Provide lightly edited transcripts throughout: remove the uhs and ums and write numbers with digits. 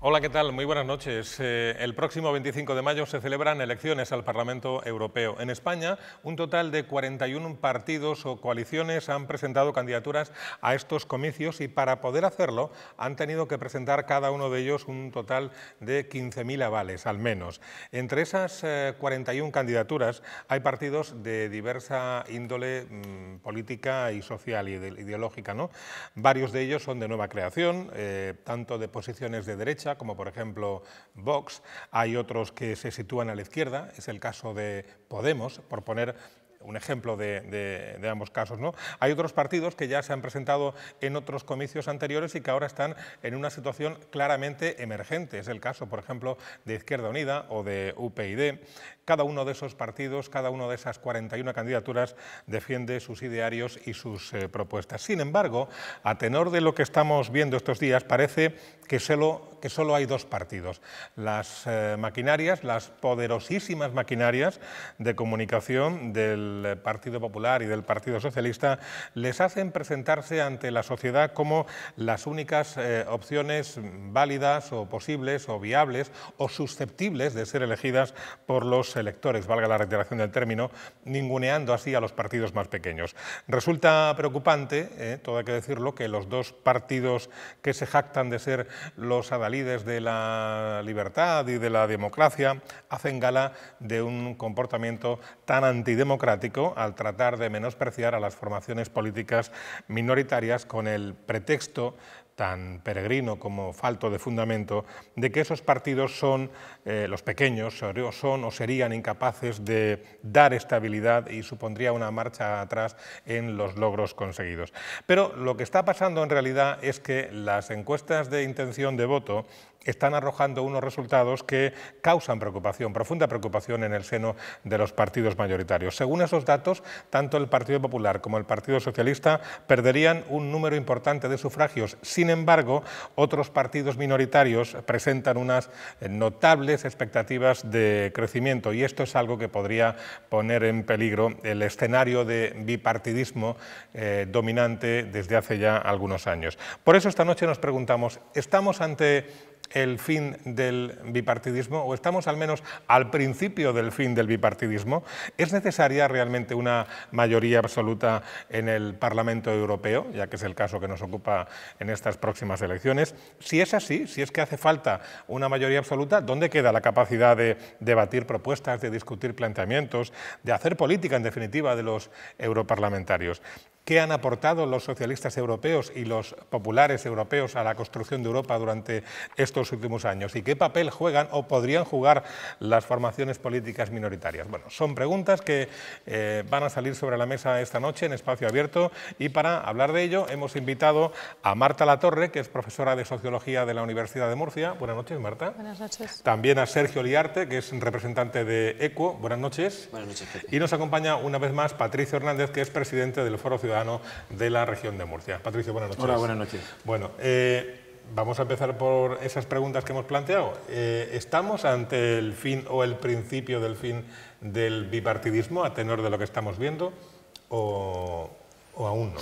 Hola, ¿qué tal? Muy buenas noches. El próximo 25 de mayo se celebran elecciones al Parlamento Europeo. En España, un total de 41 partidos o coaliciones han presentado candidaturas a estos comicios y para poder hacerlo han tenido que presentar cada uno de ellos un total de 15.000 avales, al menos. Entre esas 41 candidaturas hay partidos de diversa índole política y social y ideológica, ¿no? Varios de ellos son de nueva creación, tanto de posiciones de derecha, como por ejemplo Vox. Hay otros que se sitúan a la izquierda, es el caso de Podemos, por poner un ejemplo de ambos casos, ¿no? Hay otros partidos que ya se han presentado en otros comicios anteriores y que ahora están en una situación claramente emergente. Es el caso, por ejemplo, de Izquierda Unida o de UPyD. Cada uno de esos partidos, cada una de esas 41 candidaturas defiende sus idearios y sus propuestas. Sin embargo, a tenor de lo que estamos viendo estos días, parece que solo hay dos partidos. Las maquinarias, las poderosísimas maquinarias de comunicación del Partido Popular y del Partido Socialista les hacen presentarse ante la sociedad como las únicas opciones válidas o posibles o viables o susceptibles de ser elegidas por los electores, valga la reiteración del término, ninguneando así a los partidos más pequeños. Resulta preocupante, todo hay que decirlo, que los dos partidos que se jactan de ser los adalides de la libertad y de la democracia hacen gala de un comportamiento tan antidemocrático al tratar de menospreciar a las formaciones políticas minoritarias con el pretexto tan peregrino como falto de fundamento de que esos partidos son, los pequeños, son o serían incapaces de dar estabilidad y supondría una marcha atrás en los logros conseguidos. Pero lo que está pasando en realidad es que las encuestas de intención de voto están arrojando unos resultados que causan preocupación, profunda preocupación en el seno de los partidos mayoritarios. Según esos datos, tanto el Partido Popular como el Partido Socialista perderían un número importante de sufragios. Sin embargo, otros partidos minoritarios presentan unas notables expectativas de crecimiento y esto es algo que podría poner en peligro el escenario de bipartidismo dominante desde hace ya algunos años. Por eso esta noche nos preguntamos, ¿estamos ante el fin del bipartidismo o estamos al menos al principio del fin del bipartidismo? ¿Es necesaria realmente una mayoría absoluta en el Parlamento Europeo, ya que es el caso que nos ocupa en estas próximas elecciones? Si es así, si es que hace falta una mayoría absoluta, ¿dónde queda la capacidad de debatir propuestas, de discutir planteamientos, de hacer política en definitiva de los europarlamentarios? ¿Qué han aportado los socialistas europeos y los populares europeos a la construcción de Europa durante estos últimos años? ¿Y qué papel juegan o podrían jugar las formaciones políticas minoritarias? Bueno, son preguntas que van a salir sobre la mesa esta noche en Espacio Abierto y para hablar de ello hemos invitado a Marta Latorre, que es profesora de Sociología de la Universidad de Murcia. Buenas noches, Marta. Buenas noches. También a Sergio Liarte, que es representante de EQUO. Buenas noches. Buenas noches, Pepe. Y nos acompaña una vez más Patricio Hernández, que es presidente del Foro Ciudadano de la región de Murcia. Patricio, buenas noches. Hola, buenas noches. Bueno, vamos a empezar por esas preguntas que hemos planteado. ¿Estamos ante el fin o el principio del fin del bipartidismo a tenor de lo que estamos viendo o aún no?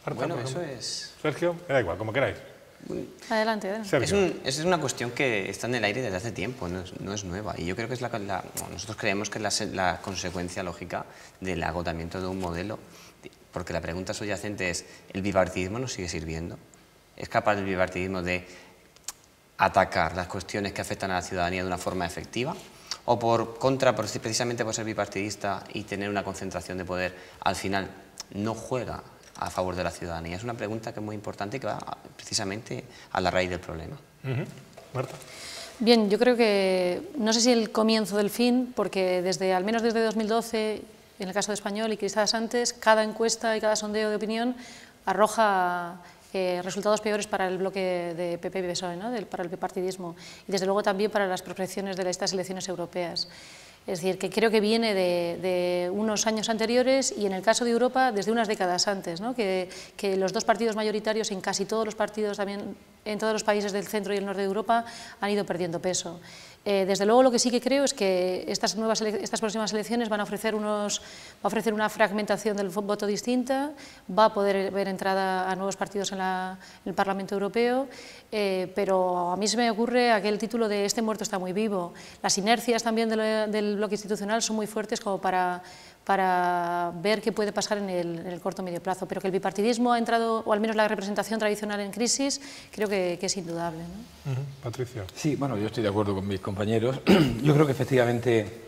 Marta, bueno, eso es... Sergio, me da igual, como queráis. Adelante. Es una cuestión que está en el aire desde hace tiempo, no es nueva. Y yo creo que es nosotros creemos que es la consecuencia lógica del agotamiento de un modelo. Porque la pregunta subyacente es, ¿el bipartidismo nos sigue sirviendo? ¿Es capaz el bipartidismo de atacar las cuestiones que afectan a la ciudadanía de una forma efectiva? ¿O precisamente por ser bipartidista y tener una concentración de poder, al final no juega a favor de la ciudadanía? Es una pregunta que es muy importante y que va precisamente a la raíz del problema. Marta. Bien, yo creo que, no sé si el comienzo del fin, porque al menos desde 2012, en el caso de Español y quizás antes, cada encuesta y cada sondeo de opinión arroja resultados peores para el bloque de PP y PSOE, ¿no? Para el bipartidismo y desde luego también para las prospecciones de estas elecciones europeas. Es decir, que creo que viene de unos años anteriores y en el caso de Europa desde unas décadas antes, ¿no? que los dos partidos mayoritarios en casi todos los partidos, también en todos los países del centro y el norte de Europa, han ido perdiendo peso. Desde luego, lo que sí que creo es que estas próximas elecciones van a ofrecer una fragmentación del voto distinta, va a poder haber entrada a nuevos partidos en el Parlamento Europeo, pero a mí se me ocurre aquel título de "este muerto está muy vivo". Las inercias también del bloque institucional son muy fuertes como para ver qué puede pasar en el corto o medio plazo, pero que el bipartidismo ha entrado, o al menos la representación tradicional, en crisis, creo que es indudable, ¿no? Patricio. Sí, bueno, yo estoy de acuerdo con mis compañeros. Yo creo que efectivamente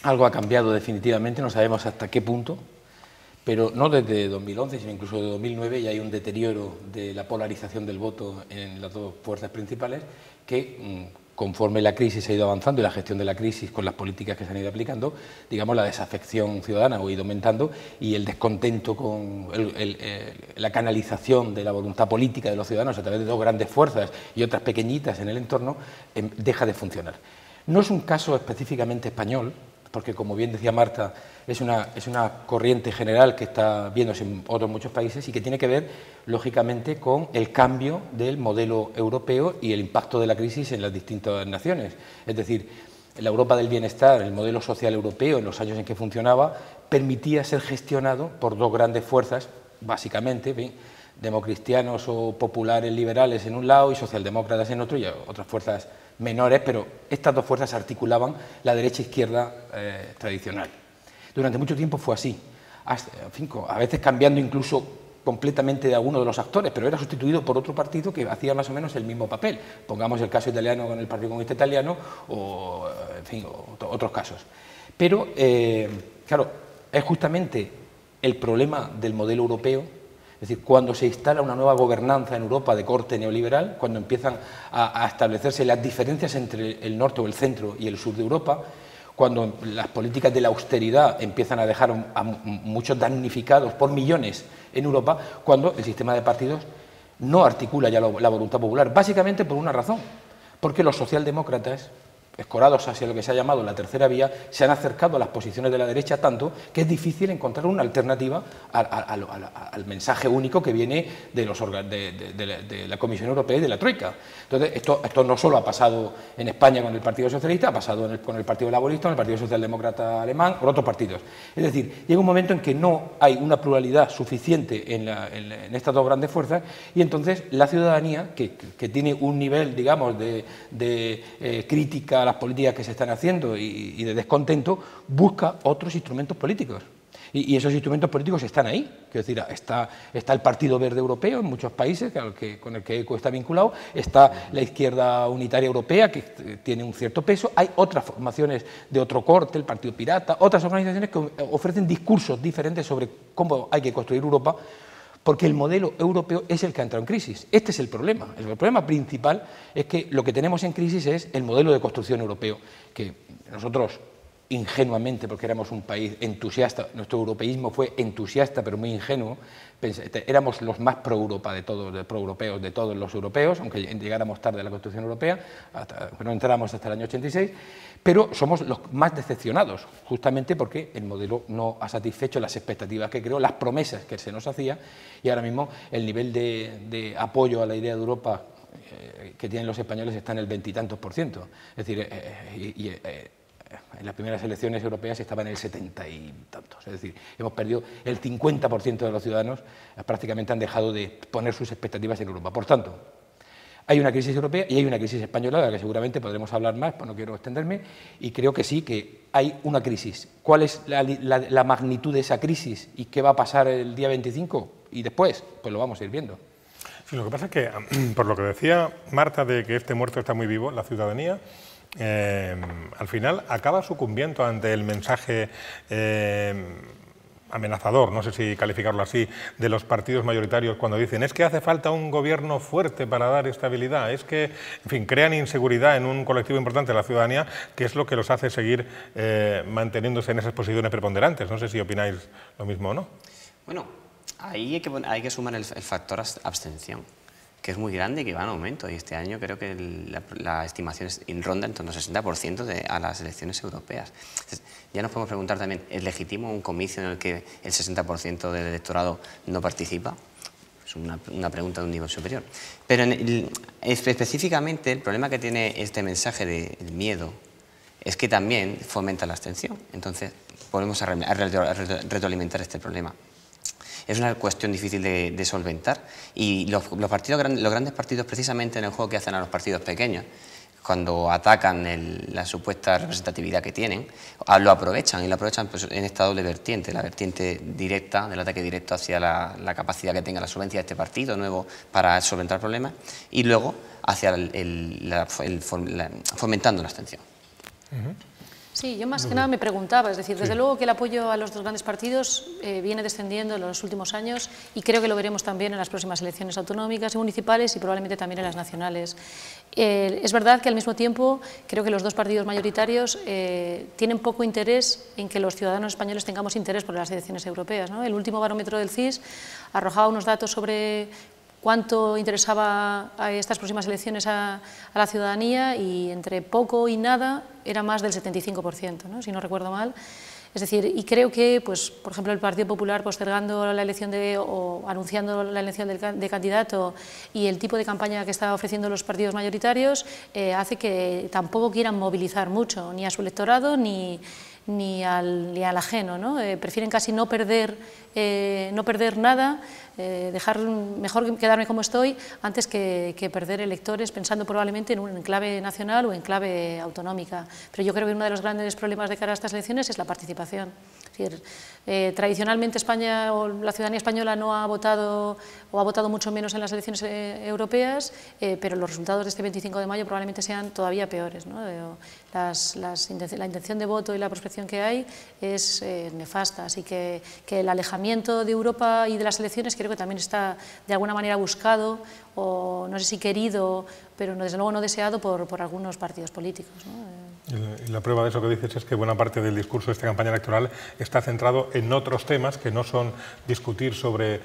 algo ha cambiado definitivamente, no sabemos hasta qué punto, pero no desde 2011, sino incluso de 2009 ya hay un deterioro de la polarización del voto en las dos fuerzas principales que, conforme la crisis ha ido avanzando y la gestión de la crisis con las políticas que se han ido aplicando, digamos, la desafección ciudadana ha ido aumentando y el descontento con la canalización de la voluntad política de los ciudadanos a través de dos grandes fuerzas y otras pequeñitas en el entorno deja de funcionar. No es un caso específicamente español, porque, como bien decía Marta, es una corriente general que está viéndose en otros muchos países y que tiene que ver, lógicamente, con el cambio del modelo europeo y el impacto de la crisis en las distintas naciones. Es decir, la Europa del bienestar, el modelo social europeo, en los años en que funcionaba, permitía ser gestionado por dos grandes fuerzas, básicamente, ¿bien?, democristianos o populares liberales en un lado y socialdemócratas en otro, y otras fuerzas menores, pero estas dos fuerzas articulaban la derecha-izquierda tradicional. Durante mucho tiempo fue así, a veces cambiando incluso completamente de alguno de los actores, pero era sustituido por otro partido que hacía más o menos el mismo papel. Pongamos el caso italiano con el Partido Comunista Italiano o, en fin, otros casos. Pero, claro, es justamente el problema del modelo europeo. Es decir, cuando se instala una nueva gobernanza en Europa de corte neoliberal, cuando empiezan a establecerse las diferencias entre el norte o el centro y el sur de Europa, cuando las políticas de la austeridad empiezan a dejar a muchos damnificados por millones en Europa, cuando el sistema de partidos no articula ya la voluntad popular, básicamente por una razón, porque los socialdemócratas, escorados hacia lo que se ha llamado la tercera vía, se han acercado a las posiciones de la derecha tanto que es difícil encontrar una alternativa al mensaje único que viene de la Comisión Europea y de la Troika. Entonces, esto no solo ha pasado en España con el Partido Socialista, ha pasado con el Partido Laborista, con el Partido Socialdemócrata Alemán, con otros partidos. Es decir, llega un momento en que no hay una pluralidad suficiente en estas dos grandes fuerzas y entonces la ciudadanía, que tiene un nivel, digamos, de crítica a las políticas que se están haciendo y de descontento, busca otros instrumentos políticos. Y esos instrumentos políticos están ahí. Quiero decir, está el Partido Verde Europeo en muchos países, con el que ECO está vinculado, está la Izquierda Unitaria Europea, que tiene un cierto peso, hay otras formaciones de otro corte, el Partido Pirata, otras organizaciones que ofrecen discursos diferentes sobre cómo hay que construir Europa, porque el modelo europeo es el que ha entrado en crisis. Este es el problema. El problema principal es que lo que tenemos en crisis es el modelo de construcción europeo, que nosotros, ingenuamente, porque éramos un país entusiasta, nuestro europeísmo fue entusiasta pero muy ingenuo, éramos los más pro-Europa de todos, pro-europeos de todos los europeos, aunque llegáramos tarde a la construcción europea, no entráramos hasta el año 86, pero somos los más decepcionados, justamente porque el modelo no ha satisfecho las expectativas que creó, las promesas que se nos hacía, y ahora mismo el nivel de apoyo a la idea de Europa que tienen los españoles está en el 20 y tantos %. Es decir, en las primeras elecciones europeas estaba en el 70 y tantos. Es decir, hemos perdido el 50% de los ciudadanos, prácticamente han dejado de poner sus expectativas en Europa. Por tanto, hay una crisis europea y hay una crisis española, de la que seguramente podremos hablar más, pues no quiero extenderme, y creo que sí, que hay una crisis. ¿Cuál es la magnitud de esa crisis y qué va a pasar el día 25 y después? Pues lo vamos a ir viendo. Sí, lo que pasa es que, por lo que decía Marta de que este muerto está muy vivo, la ciudadanía al final acaba sucumbiendo ante el mensaje amenazador, no sé si calificarlo así, de los partidos mayoritarios cuando dicen es que hace falta un gobierno fuerte para dar estabilidad, es que, en fin, crean inseguridad en un colectivo importante de la ciudadanía, que es lo que los hace seguir manteniéndose en esas posiciones preponderantes. No sé si opináis lo mismo o no. Bueno, ahí hay que sumar el factor abstención, que es muy grande y que va en aumento. Y este año creo que la estimación ronda en torno al 60% a las elecciones europeas. Entonces, ya nos podemos preguntar también, ¿es legítimo un comicio en el que el 60% del electorado no participa? Es una pregunta de un nivel superior. Pero específicamente el problema que tiene este mensaje del miedo es que también fomenta la abstención. Entonces, volvemos a retroalimentar este problema. Es una cuestión difícil de solventar y los grandes partidos, precisamente en el juego que hacen a los partidos pequeños, cuando atacan la supuesta representatividad que tienen, lo aprovechan, y lo aprovechan pues, en esta doble vertiente, la vertiente directa, del ataque directo hacia la capacidad que tenga la solvencia de este partido nuevo para solventar problemas, y luego hacia fomentando la abstención. Sí, yo más que nada me preguntaba, es decir, desde luego que el apoyo a los dos grandes partidos viene descendiendo en los últimos años y creo que lo veremos también en las próximas elecciones autonómicas y municipales y probablemente también en las nacionales. Es verdad que al mismo tiempo creo que los dos partidos mayoritarios tienen poco interés en que los ciudadanos españoles tengamos interés por las elecciones europeas, ¿no? El último barómetro del CIS arrojaba unos datos sobre cuánto interesaba a estas próximas elecciones a la ciudadanía y entre poco y nada era más del 75%, ¿no? Si no recuerdo mal. Es decir, y creo que, pues, por ejemplo, el Partido Popular postergando la elección o anunciando la elección de candidato y el tipo de campaña que está ofreciendo los partidos mayoritarios hace que tampoco quieran movilizar mucho, ni a su electorado ni al ajeno, ¿no? Prefieren casi no perder nada, mejor quedarme como estoy antes que perder electores pensando probablemente en un enclave nacional o enclave autonómica. Pero yo creo que uno de los grandes problemas de cara a estas elecciones es la participación. Es decir, tradicionalmente España o la ciudadanía española no ha votado o ha votado mucho menos en las elecciones europeas, pero los resultados de este 25 de mayo probablemente sean todavía peores, ¿no? La intención de voto y la prospección que hay es nefasta, así que el alejamiento de Europa y de las elecciones creo que también está de alguna manera buscado o no sé si querido, pero desde luego no deseado por algunos partidos políticos, ¿no? Y la prueba de eso que dices es que buena parte del discurso de esta campaña electoral está centrado en otros temas que no son discutir sobre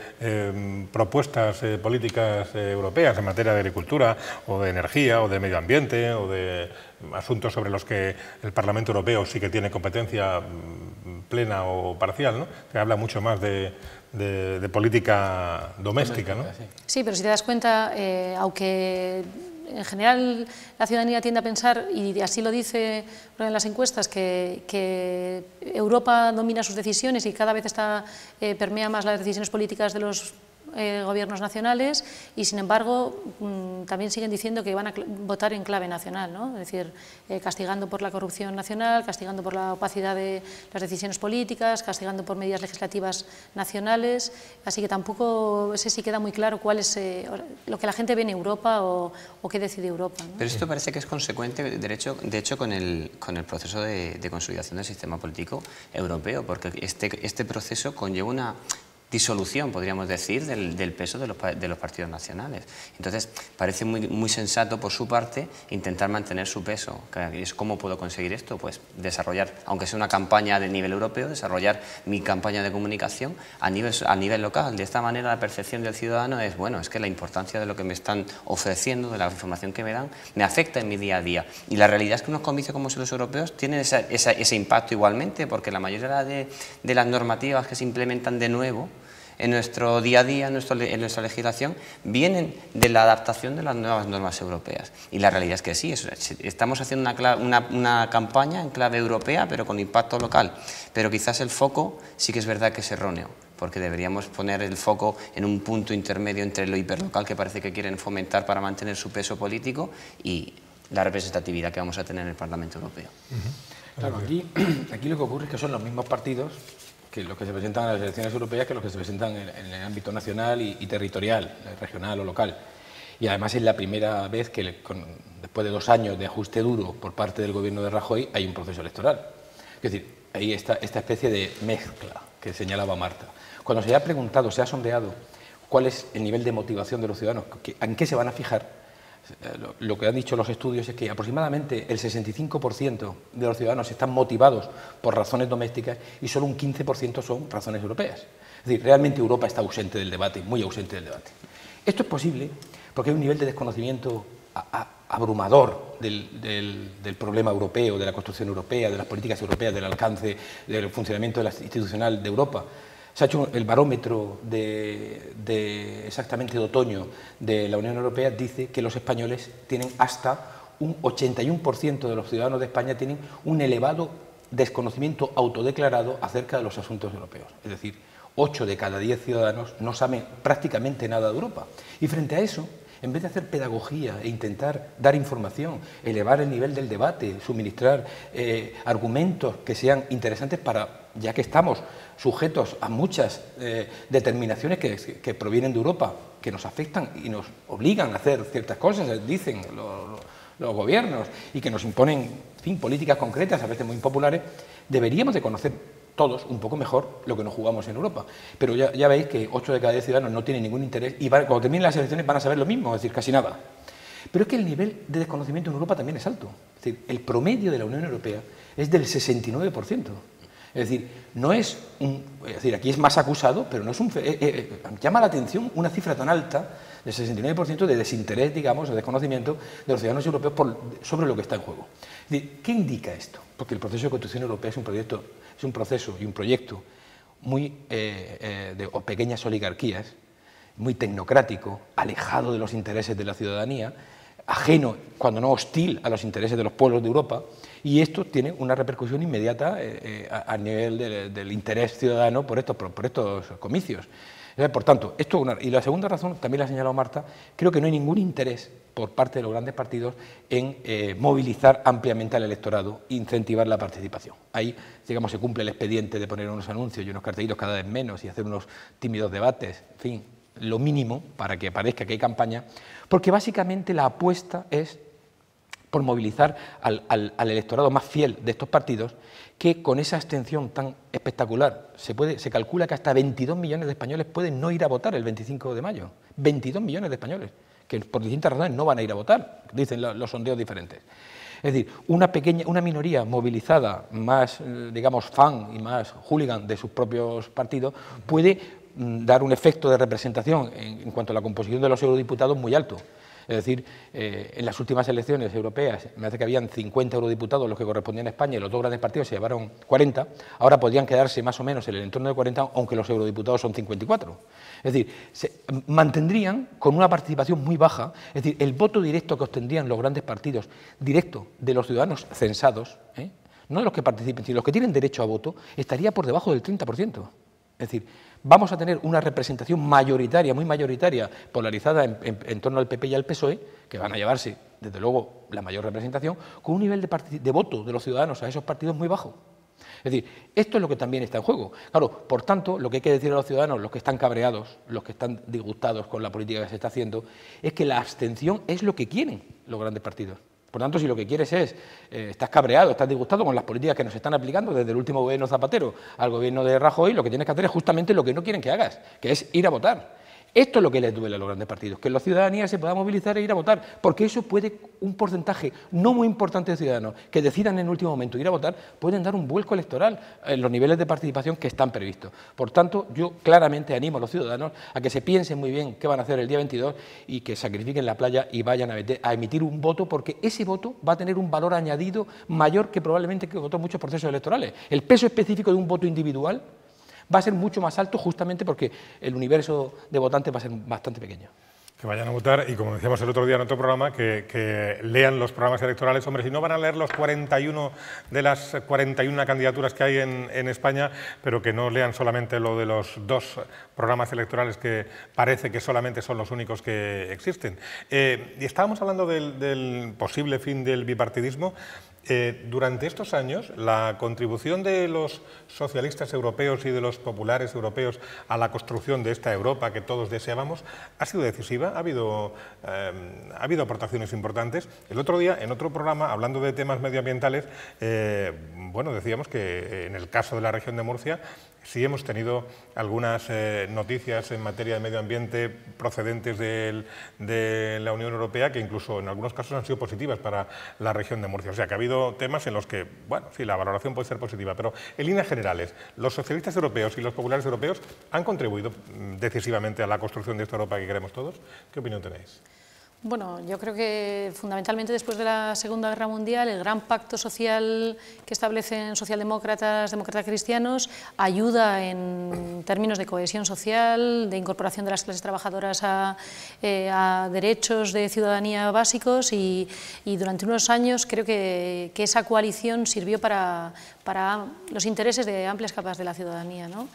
propuestas políticas europeas en materia de agricultura o de energía o de medio ambiente o de asuntos sobre los que el Parlamento Europeo sí que tiene competencia plena o parcial, ¿no? Se habla mucho más de política doméstica, ¿no? Sí, pero si te das cuenta, aunque en general la ciudadanía tiende a pensar, y así lo dice en las encuestas, que Europa domina sus decisiones y cada vez permea más las decisiones políticas de los gobiernos nacionales y sin embargo también siguen diciendo que van a votar en clave nacional, ¿no? Es decir, castigando por la corrupción nacional, castigando por la opacidad de las decisiones políticas, castigando por medidas legislativas nacionales, así que tampoco sé si queda muy claro cuál es lo que la gente ve en Europa o qué decide Europa, ¿no? Pero esto parece que es consecuente, de hecho, con el proceso de consolidación del sistema político europeo, porque este proceso conlleva una disolución, podríamos decir, del peso de los partidos nacionales. Entonces, parece muy sensato por su parte intentar mantener su peso. ¿Cómo puedo conseguir esto? Pues desarrollar, aunque sea una campaña de nivel europeo, desarrollar mi campaña de comunicación a nivel local. De esta manera la percepción del ciudadano es, bueno, es que la importancia de lo que me están ofreciendo, de la información que me dan, me afecta en mi día a día. Y la realidad es que unos comicios como los europeos tienen ese impacto igualmente, porque la mayoría de las normativas que se implementan de nuevo en nuestro día a día, en nuestra legislación, vienen de la adaptación de las nuevas normas europeas. Y la realidad es que sí, estamos haciendo una campaña en clave europea, pero con impacto local. Pero quizás el foco sí que es verdad que es erróneo, porque deberíamos poner el foco en un punto intermedio entre lo hiperlocal que parece que quieren fomentar para mantener su peso político y la representatividad que vamos a tener en el Parlamento Europeo. Claro, aquí lo que ocurre es que son los mismos partidos que los que se presentan a las elecciones europeas que los que se presentan en el ámbito nacional y territorial, regional o local. Y además es la primera vez que, después de 2 años de ajuste duro por parte del gobierno de Rajoy, hay un proceso electoral. Es decir, ahí está esta especie de mezcla que señalaba Marta. Cuando se ha preguntado, se ha sondeado cuál es el nivel de motivación de los ciudadanos, en qué se van a fijar, lo que han dicho los estudios es que aproximadamente el 65% de los ciudadanos están motivados por razones domésticas y solo un 15% son razones europeas. Es decir, realmente Europa está ausente del debate, muy ausente del debate. Esto es posible porque hay un nivel de desconocimiento abrumador del problema europeo, de la construcción europea, de las políticas europeas, del alcance, del funcionamiento institucional de Europa. Se ha hecho el barómetro exactamente de otoño de la Unión Europea, dice que los españoles tienen hasta un 81% de los ciudadanos de España tienen un elevado desconocimiento autodeclarado acerca de los asuntos europeos. Es decir, 8 de cada 10 ciudadanos no saben prácticamente nada de Europa. Y frente a eso, en vez de hacer pedagogía e intentar dar información, elevar el nivel del debate, suministrar argumentos que sean interesantes para, ya que estamos sujetos a muchas determinaciones que provienen de Europa, que nos afectan y nos obligan a hacer ciertas cosas, dicen los gobiernos, y que nos imponen, en fin, políticas concretas, a veces muy impopulares, deberíamos de conocer todos un poco mejor lo que nos jugamos en Europa. Pero ya veis que 8 de cada 10 ciudadanos no tienen ningún interés y cuando terminen las elecciones van a saber lo mismo, es decir, casi nada. Pero es que el nivel de desconocimiento en Europa también es alto. Es decir, el promedio de la Unión Europea es del 69%. Es decir, no es es decir, aquí es más acusado, pero no es llama la atención una cifra tan alta del 69% de desinterés, digamos, de desconocimiento de los ciudadanos europeos sobre lo que está en juego. Es decir, ¿qué indica esto? Porque el proceso de construcción europea es un proceso y un proyecto muy de pequeñas oligarquías, muy tecnocrático, alejado de los intereses de la ciudadanía, ajeno, cuando no hostil, a los intereses de los pueblos de Europa, y esto tiene una repercusión inmediata a nivel del interés ciudadano por estos comicios. Por tanto, y la segunda razón, también la ha señalado Marta, creo que no hay ningún interés por parte de los grandes partidos en movilizar ampliamente al electorado e incentivar la participación. Ahí, digamos, se cumple el expediente de poner unos anuncios y unos cartelitos cada vez menos y hacer unos tímidos debates, en fin, lo mínimo para que parezca que hay campaña, porque básicamente la apuesta es por movilizar al electorado más fiel de estos partidos, que con esa abstención tan espectacular se calcula que hasta 22 millones de españoles pueden no ir a votar el 25 de mayo. 22 millones de españoles, que por distintas razones no van a ir a votar, dicen los sondeos diferentes. Es decir, una minoría movilizada, más, digamos, fan y más hooligan de sus propios partidos, puede dar un efecto de representación en cuanto a la composición de los eurodiputados muy alto. Es decir, en las últimas elecciones europeas, me hace que habían 50 eurodiputados los que correspondían a España y los dos grandes partidos se llevaron 40, ahora podrían quedarse más o menos en el entorno de 40, aunque los eurodiputados son 54. Es decir, se mantendrían con una participación muy baja, es decir, el voto directo que obtendrían los grandes partidos, directo de los ciudadanos censados, no de los que participen, sino de los que tienen derecho a voto, estaría por debajo del 30%. Es decir, vamos a tener una representación mayoritaria, muy mayoritaria, polarizada en torno al PP y al PSOE, que van a llevarse, desde luego, la mayor representación, con un nivel de voto de los ciudadanos a esos partidos muy bajo. Es decir, esto es lo que también está en juego. Claro, por tanto, lo que hay que decir a los ciudadanos, los que están cabreados, los que están disgustados con la política que se está haciendo, es que la abstención es lo que quieren los grandes partidos. Por tanto, si lo que quieres es, estás cabreado, estás disgustado con las políticas que nos están aplicando desde el último gobierno Zapatero al gobierno de Rajoy, lo que tienes que hacer es justamente lo que no quieren que hagas, que es ir a votar. Esto es lo que les duele a los grandes partidos, que la ciudadanía se pueda movilizar e ir a votar, porque eso puede, un porcentaje no muy importante de ciudadanos que decidan en el último momento ir a votar, pueden dar un vuelco electoral en los niveles de participación que están previstos. Por tanto, yo claramente animo a los ciudadanos a que se piensen muy bien qué van a hacer el día 22 y que sacrifiquen la playa y vayan a emitir un voto, porque ese voto va a tener un valor añadido mayor que probablemente que otros muchos procesos electorales. El peso específico de un voto individual va a ser mucho más alto justamente porque el universo de votantes va a ser bastante pequeño. Que vayan a votar y, como decíamos el otro día en otro programa, que lean los programas electorales. Hombre, si no van a leer los 41 de las 41 candidaturas que hay en España, pero que no lean solamente lo de los 2 programas electorales que parece que solamente son los únicos que existen. Y estábamos hablando del posible fin del bipartidismo. Durante estos años, la contribución de los socialistas europeos y de los populares europeos a la construcción de esta Europa que todos deseábamos ha sido decisiva. Ha habido aportaciones importantes. El otro día, en otro programa, hablando de temas medioambientales, bueno, decíamos que en el caso de la región de Murcia sí hemos tenido algunas noticias en materia de medio ambiente procedentes de la Unión Europea que incluso en algunos casos han sido positivas para la región de Murcia. O sea, que ha habido temas en los que, bueno, sí, la valoración puede ser positiva, pero en líneas generales, los socialistas europeos y los populares europeos han contribuido decisivamente a la construcción de esta Europa que queremos todos. ¿Qué opinión tenéis? Bueno, yo creo que fundamentalmente después de la Segunda Guerra Mundial el gran pacto social que establecen socialdemócratas, demócratas cristianos, ayuda en términos de cohesión social, de incorporación de las clases trabajadoras a derechos de ciudadanía básicos y durante unos años creo que esa coalición sirvió para los intereses de amplias capas de la ciudadanía, ¿no?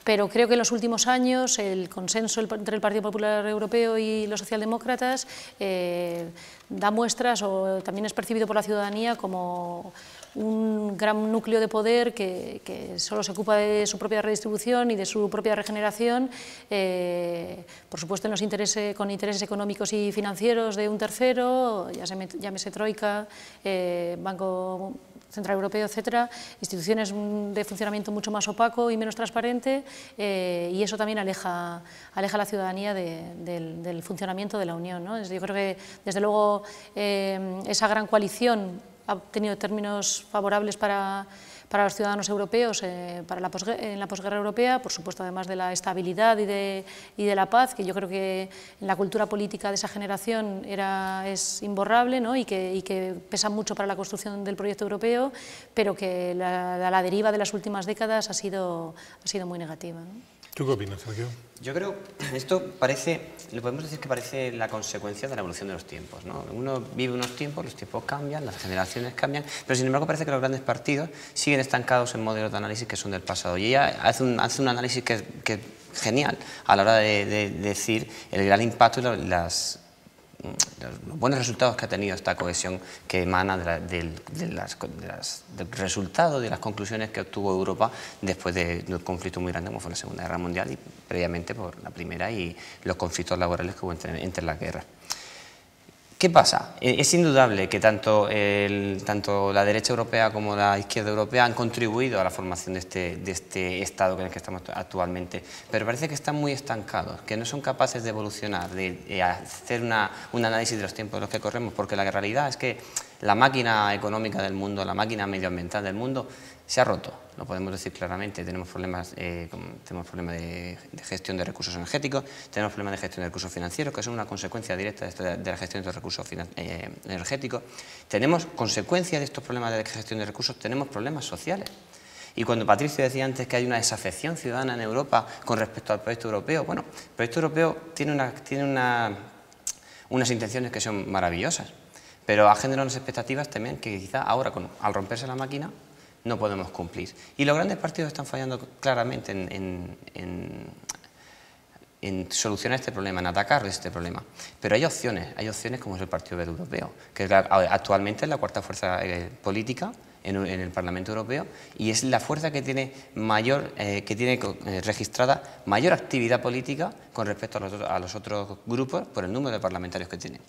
Pero creo que en los últimos años el consenso entre el Partido Popular Europeo y los socialdemócratas da muestras o también es percibido por la ciudadanía como un gran núcleo de poder que solo se ocupa de su propia redistribución y de su propia regeneración, por supuesto con intereses económicos y financieros de un tercero, llámese Troika, Banco Central Europeo, etcétera, instituciones de funcionamiento mucho más opaco y menos transparente, y eso también aleja a la ciudadanía del funcionamiento de la Unión, ¿no? Yo creo que, desde luego, esa gran coalición ha tenido términos favorables para los ciudadanos europeos en la posguerra europea, por supuesto, además de la estabilidad y de la paz, que yo creo que en la cultura política de esa generación es imborrable, ¿no? y que pesa mucho para la construcción del proyecto europeo, pero que la deriva de las últimas décadas ha sido muy negativa, ¿no? ¿Tú qué opinas, Sergio? Yo creo, esto parece, le podemos decir que parece la consecuencia de la evolución de los tiempos, ¿no? Uno vive unos tiempos, los tiempos cambian, las generaciones cambian, pero sin embargo parece que los grandes partidos siguen estancados en modelos de análisis que son del pasado. Y ella hace un análisis que es genial a la hora de decir el gran impacto y los buenos resultados que ha tenido esta cohesión que emana del resultado de las conclusiones que obtuvo Europa después de un conflicto muy grande como fue la Segunda Guerra Mundial y previamente por la Primera y los conflictos laborales que hubo entre las guerras. ¿Qué pasa? Es indudable que tanto la derecha europea como la izquierda europea han contribuido a la formación de este Estado en el que estamos actualmente, pero parece que están muy estancados, que no son capaces de evolucionar, de hacer un análisis de los tiempos en los que corremos, porque la realidad es que la máquina económica del mundo, la máquina medioambiental del mundo se ha roto, lo podemos decir claramente. Tenemos problemas de gestión de recursos energéticos, tenemos problemas de gestión de recursos financieros, que son una consecuencia directa de la gestión de recursos energéticos. Tenemos consecuencia de estos problemas de gestión de recursos, tenemos problemas sociales. Y cuando Patricio decía antes que hay una desafección ciudadana en Europa con respecto al proyecto europeo, bueno, el proyecto europeo tiene unas intenciones que son maravillosas, pero ha generado unas expectativas también que quizá ahora, al romperse la máquina, no podemos cumplir. Y los grandes partidos están fallando claramente en solucionar este problema, en atacar este problema. Pero hay opciones como es el Partido Verde Europeo, que actualmente es la cuarta fuerza política en el Parlamento Europeo y es la fuerza que tiene registrada mayor actividad política con respecto a los otros grupos por el número de parlamentarios que tiene.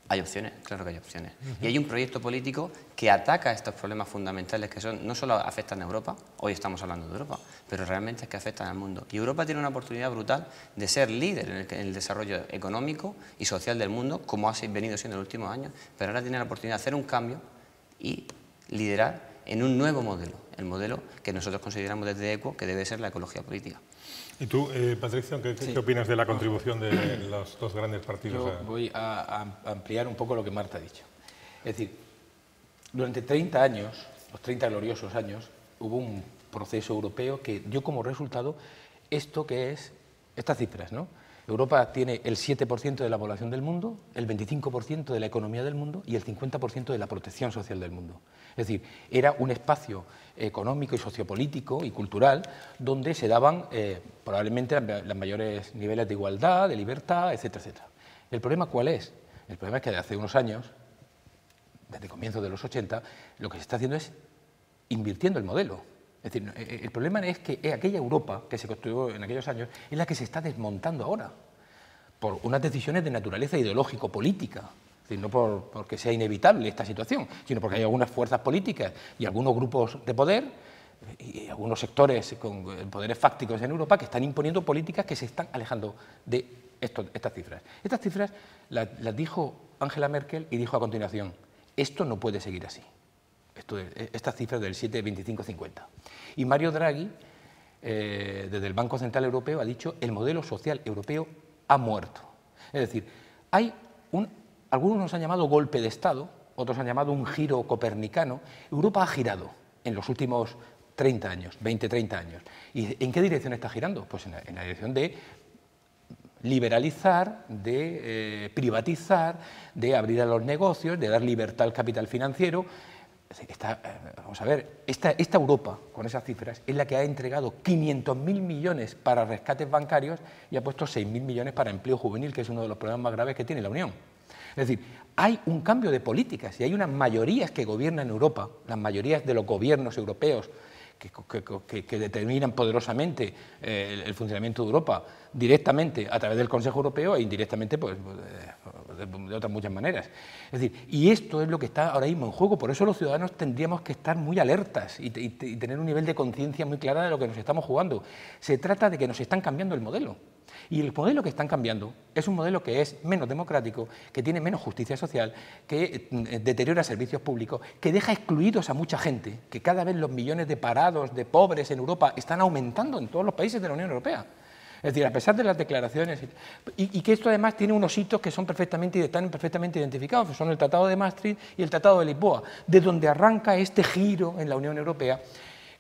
Hay opciones, claro que hay opciones. Y hay un proyecto político que ataca estos problemas fundamentales que no solo afectan a Europa, hoy estamos hablando de Europa, pero realmente es que afectan al mundo. Y Europa tiene una oportunidad brutal de ser líder en el desarrollo económico y social del mundo, como ha venido siendo en los últimos años, pero ahora tiene la oportunidad de hacer un cambio y liderar en un nuevo modelo, el modelo que nosotros consideramos desde ECO que debe ser la ecología política. ¿Y tú, Patricio, qué opinas de la contribución de los dos grandes partidos? Yo voy a ampliar un poco lo que Marta ha dicho. Es decir, durante 30 años, los 30 gloriosos años, hubo un proceso europeo que dio como resultado estas cifras, ¿no? Europa tiene el 7% de la población del mundo, el 25% de la economía del mundo y el 50% de la protección social del mundo. Es decir, era un espacio económico y sociopolítico y cultural donde se daban probablemente los mayores niveles de igualdad, de libertad, etcétera, etcétera. ¿El problema cuál es? El problema es que hace unos años, desde comienzos de los 80, lo que se está haciendo es invirtiendo el modelo. Es decir, el problema es que aquella Europa que se construyó en aquellos años es la que se está desmontando ahora por unas decisiones de naturaleza ideológico-política. Es decir, no porque sea inevitable esta situación, sino porque hay algunas fuerzas políticas y algunos grupos de poder y algunos sectores con poderes fácticos en Europa que están imponiendo políticas que se están alejando de estas cifras. Estas cifras las dijo Angela Merkel y dijo a continuación, esto no puede seguir así. Estas cifras del 7, 25, 50. Y Mario Draghi, desde el Banco Central Europeo, ha dicho el modelo social europeo ha muerto. Es decir, hay algunos nos han llamado golpe de Estado, otros han llamado un giro copernicano. Europa ha girado en los últimos 30 años, 20, 30 años. ¿Y en qué dirección está girando? Pues en la dirección de liberalizar, de privatizar, de abrir a los negocios, de dar libertad al capital financiero. Vamos a ver, esta Europa, con esas cifras, es la que ha entregado 500.000 millones para rescates bancarios y ha puesto 6.000 millones para empleo juvenil, que es uno de los problemas más graves que tiene la Unión. Es decir, hay un cambio de políticas y hay unas mayorías que gobiernan Europa, las mayorías de los gobiernos europeos, que determinan poderosamente el funcionamiento de Europa directamente a través del Consejo Europeo e indirectamente pues, de otras muchas maneras. Es decir, y esto es lo que está ahora mismo en juego, por eso los ciudadanos tendríamos que estar muy alertas y tener un nivel de conciencia muy clara de lo que nos estamos jugando. Se trata de que nos están cambiando el modelo. Y el modelo que están cambiando es un modelo que es menos democrático, que tiene menos justicia social, que deteriora servicios públicos, que deja excluidos a mucha gente, que cada vez los millones de parados, de pobres en Europa están aumentando en todos los países de la Unión Europea. Es decir, a pesar de las declaraciones, y que esto además tiene unos hitos que son están perfectamente identificados, que son el Tratado de Maastricht y el Tratado de Lisboa, de donde arranca este giro en la Unión Europea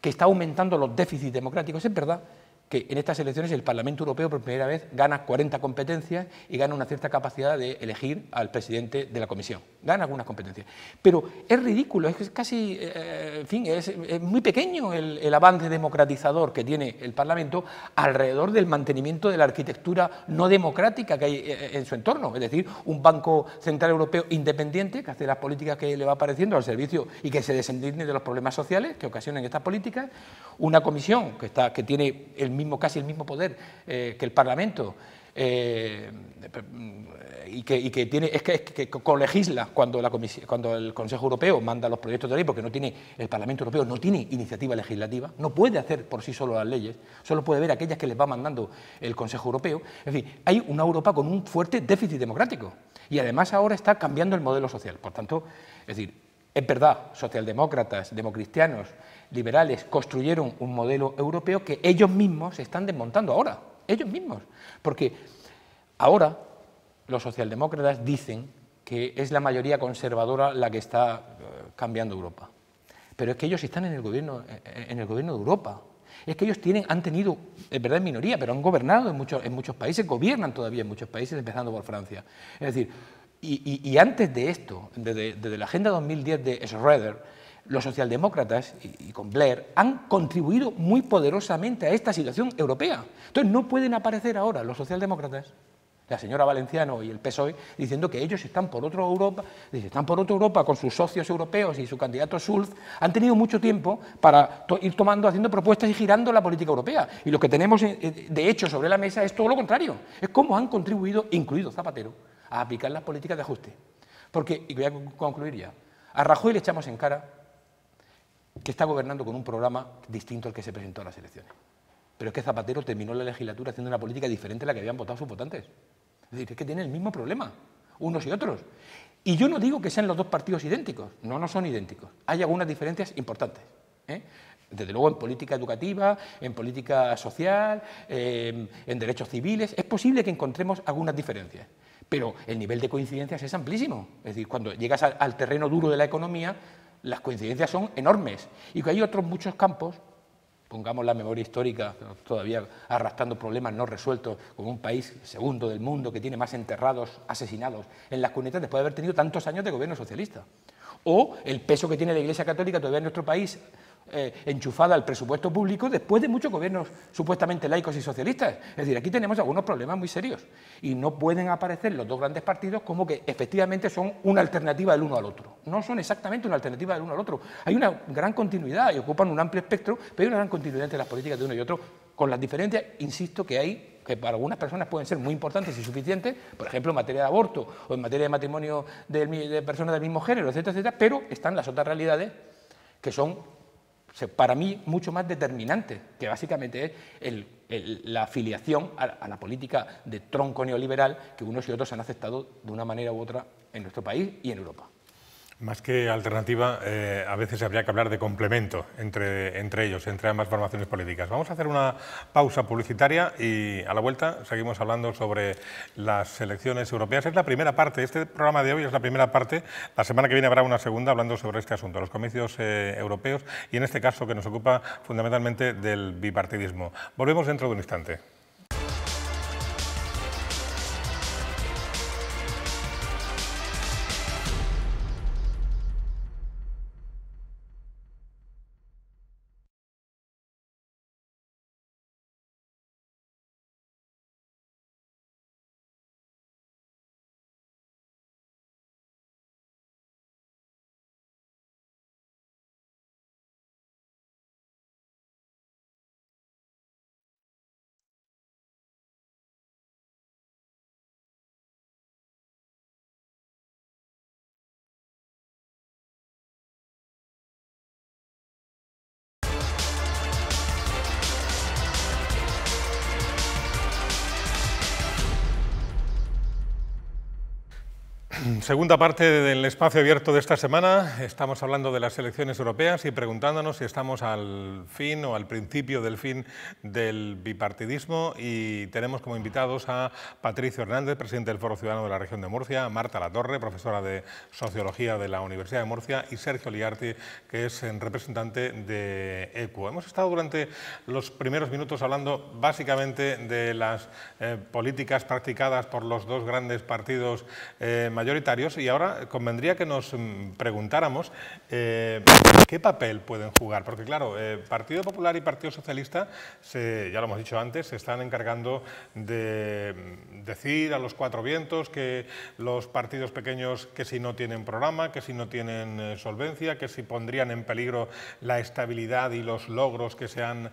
que está aumentando los déficits democráticos. Es verdad que en estas elecciones el Parlamento Europeo por primera vez gana 40 competencias y gana una cierta capacidad de elegir al presidente de la Comisión. Gana algunas competencias. Pero es ridículo, es casi, en fin, es muy pequeño el avance democratizador que tiene el Parlamento alrededor del mantenimiento de la arquitectura no democrática que hay en su entorno. Es decir, un Banco Central Europeo independiente que hace las políticas que le va pareciendo al servicio y que se desentiende de los problemas sociales que ocasionan estas políticas. Una comisión que tiene casi el mismo poder que el Parlamento y que colegisla cuando el Consejo Europeo manda los proyectos de ley, porque el Parlamento Europeo no tiene iniciativa legislativa, no puede hacer por sí solo las leyes, solo puede ver aquellas que les va mandando el Consejo Europeo. En fin, hay una Europa con un fuerte déficit democrático y además ahora está cambiando el modelo social. Por tanto, es decir, es verdad, socialdemócratas, democristianos, liberales construyeron un modelo europeo que ellos mismos se están desmontando ahora, ellos mismos, porque ahora los socialdemócratas dicen que es la mayoría conservadora la que está cambiando Europa, pero es que ellos están en el gobierno de Europa, es que ellos han tenido, es verdad en minoría, pero han gobernado en muchos países, gobiernan todavía en muchos países, empezando por Francia. Es decir, y antes de esto, desde la Agenda 2010 de Schroeder, los socialdemócratas, y con Blair, han contribuido muy poderosamente a esta situación europea. Entonces no pueden aparecer ahora los socialdemócratas, la señora Valenciano y el PSOE, diciendo que ellos están por otra Europa, con sus socios europeos y su candidato Schulz, han tenido mucho tiempo para ir haciendo propuestas y girando la política europea. Y lo que tenemos de hecho sobre la mesa es todo lo contrario, es cómo han contribuido, incluido Zapatero, a aplicar las políticas de ajuste. Porque, y voy a concluir ya, a Rajoy le echamos en cara que está gobernando con un programa distinto al que se presentó a las elecciones. Pero es que Zapatero terminó la legislatura haciendo una política diferente a la que habían votado sus votantes. Es decir, es que tienen el mismo problema, unos y otros. Y yo no digo que sean los dos partidos idénticos, no son idénticos. Hay algunas diferencias importantes, desde luego en política educativa, en política social, en derechos civiles. Es posible que encontremos algunas diferencias, pero el nivel de coincidencias es amplísimo. Es decir, cuando llegas al terreno duro de la economía, las coincidencias son enormes y que hay otros muchos campos, pongamos la memoria histórica, todavía arrastrando problemas no resueltos, como un país segundo del mundo que tiene más enterrados, asesinados en las cunetas después de haber tenido tantos años de gobierno socialista. O el peso que tiene la Iglesia Católica todavía en nuestro país, enchufada al presupuesto público después de muchos gobiernos supuestamente laicos y socialistas. Es decir, aquí tenemos algunos problemas muy serios y no pueden aparecer los dos grandes partidos como que efectivamente son una alternativa del uno al otro. No son exactamente una alternativa del uno al otro. Hay una gran continuidad y ocupan un amplio espectro, pero hay una gran continuidad entre las políticas de uno y otro, con las diferencias, insisto, que hay, que para algunas personas pueden ser muy importantes y suficientes, por ejemplo en materia de aborto o en materia de matrimonio de personas del mismo género, etcétera, etcétera, pero están las otras realidades que son, para mí, mucho más determinante, que básicamente es la afiliación a la política de tronco neoliberal que unos y otros han aceptado de una manera u otra en nuestro país y en Europa. Más que alternativa, a veces habría que hablar de complemento entre ellos, entre ambas formaciones políticas. Vamos a hacer una pausa publicitaria y a la vuelta seguimos hablando sobre las elecciones europeas. Es la primera parte, este programa de hoy es la primera parte. La semana que viene habrá una segunda hablando sobre este asunto, los comicios europeos y en este caso que nos ocupa fundamentalmente del bipartidismo. Volvemos dentro de un instante. Segunda parte del espacio abierto de esta semana. Estamos hablando de las elecciones europeas y preguntándonos si estamos al fin o al principio del fin del bipartidismo, y tenemos como invitados a Patricio Hernández, presidente del Foro Ciudadano de la Región de Murcia, a Marta Latorre, profesora de Sociología de la Universidad de Murcia, y Sergio Liarti, que es representante de EQUO. Hemos estado durante los primeros minutos hablando básicamente de las políticas practicadas por los dos grandes partidos mayoritarios, y ahora convendría que nos preguntáramos qué papel pueden jugar, porque claro, Partido Popular y Partido Socialista, ya lo hemos dicho antes, se están encargando de decir a los cuatro vientos que los partidos pequeños que si no tienen programa, que si no tienen solvencia, que si pondrían en peligro la estabilidad y los logros que se han